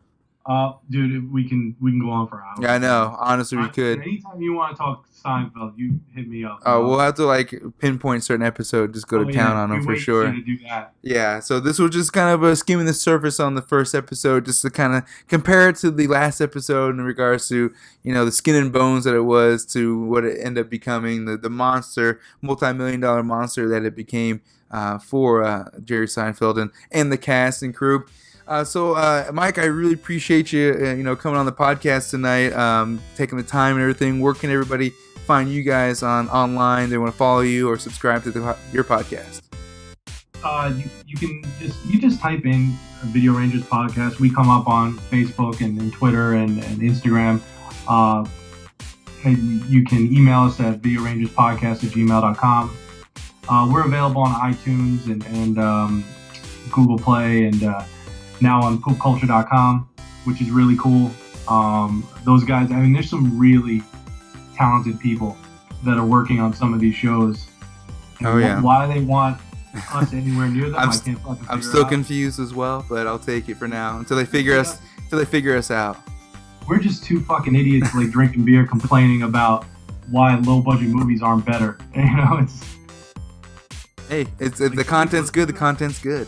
Dude, we can go on for hours. Yeah, I know. Honestly, we could. Anytime you want to talk Seinfeld, you hit me up. Oh, we'll have to like pinpoint a certain episode. Just go to town on them for sure. To do that. Yeah. So this was just kind of skimming the surface on the first episode, just to kind of compare it to the last episode in regards to the skin and bones that it was to what it ended up becoming, the monster, multi-million-dollar monster that it became for Jerry Seinfeld and the cast and crew. So, Mike, I really appreciate you, coming on the podcast tonight, taking the time and everything. Where can everybody find you guys online? They want to follow you or subscribe to your podcast? You just type in Video Rangers Podcast. We come up on Facebook and Twitter and Instagram. And you can email us at videorangerspodcast@gmail.com. We're available on iTunes and Google Play and now on poopculture.com, which is really cool. Those guys, I mean, there's some really talented people that are working on some of these shows. And why they want us anywhere near them, I can't fucking figure I'm still out. Confused as well, but I'll take it for now until they figure us out. We're just two fucking idiots like drinking beer, complaining about why low budget movies aren't better. It's the content's good. The content's good.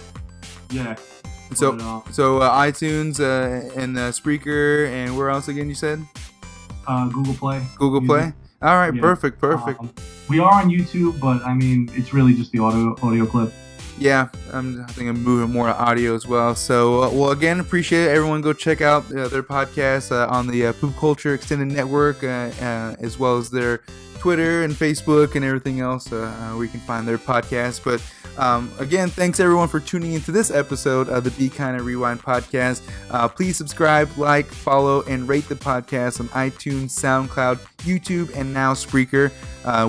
Yeah. So iTunes and Spreaker and where else again you said? Google Play. Google Play. All right, Yeah. perfect. We are on YouTube, but I mean, it's really just the audio clip. Yeah, I think I'm moving more to audio as well. So, well, again, appreciate it. Everyone go check out their podcast on the Poop Culture Extended Network, as well as their Twitter and Facebook and everything else where you can find their podcast. But again, thanks everyone for tuning into this episode of the Be Kinda Rewind podcast. Please subscribe, like, follow, and rate the podcast on iTunes, SoundCloud, YouTube, and now Spreaker.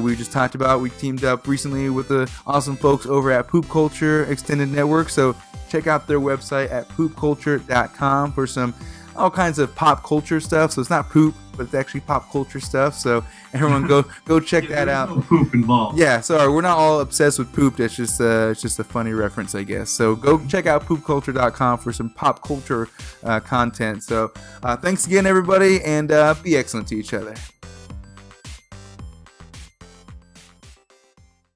We just talked about, we teamed up recently with the awesome folks over at Poop Culture Extended Network. So check out their website at poopculture.com for some all kinds of pop culture stuff. So it's not poop, but it's actually pop culture stuff. So everyone go check that out. No poop involved. Yeah, sorry, we're not all obsessed with poop. It's just a funny reference, I guess. So go check out poopculture.com for some pop culture content. So thanks again, everybody, and be excellent to each other.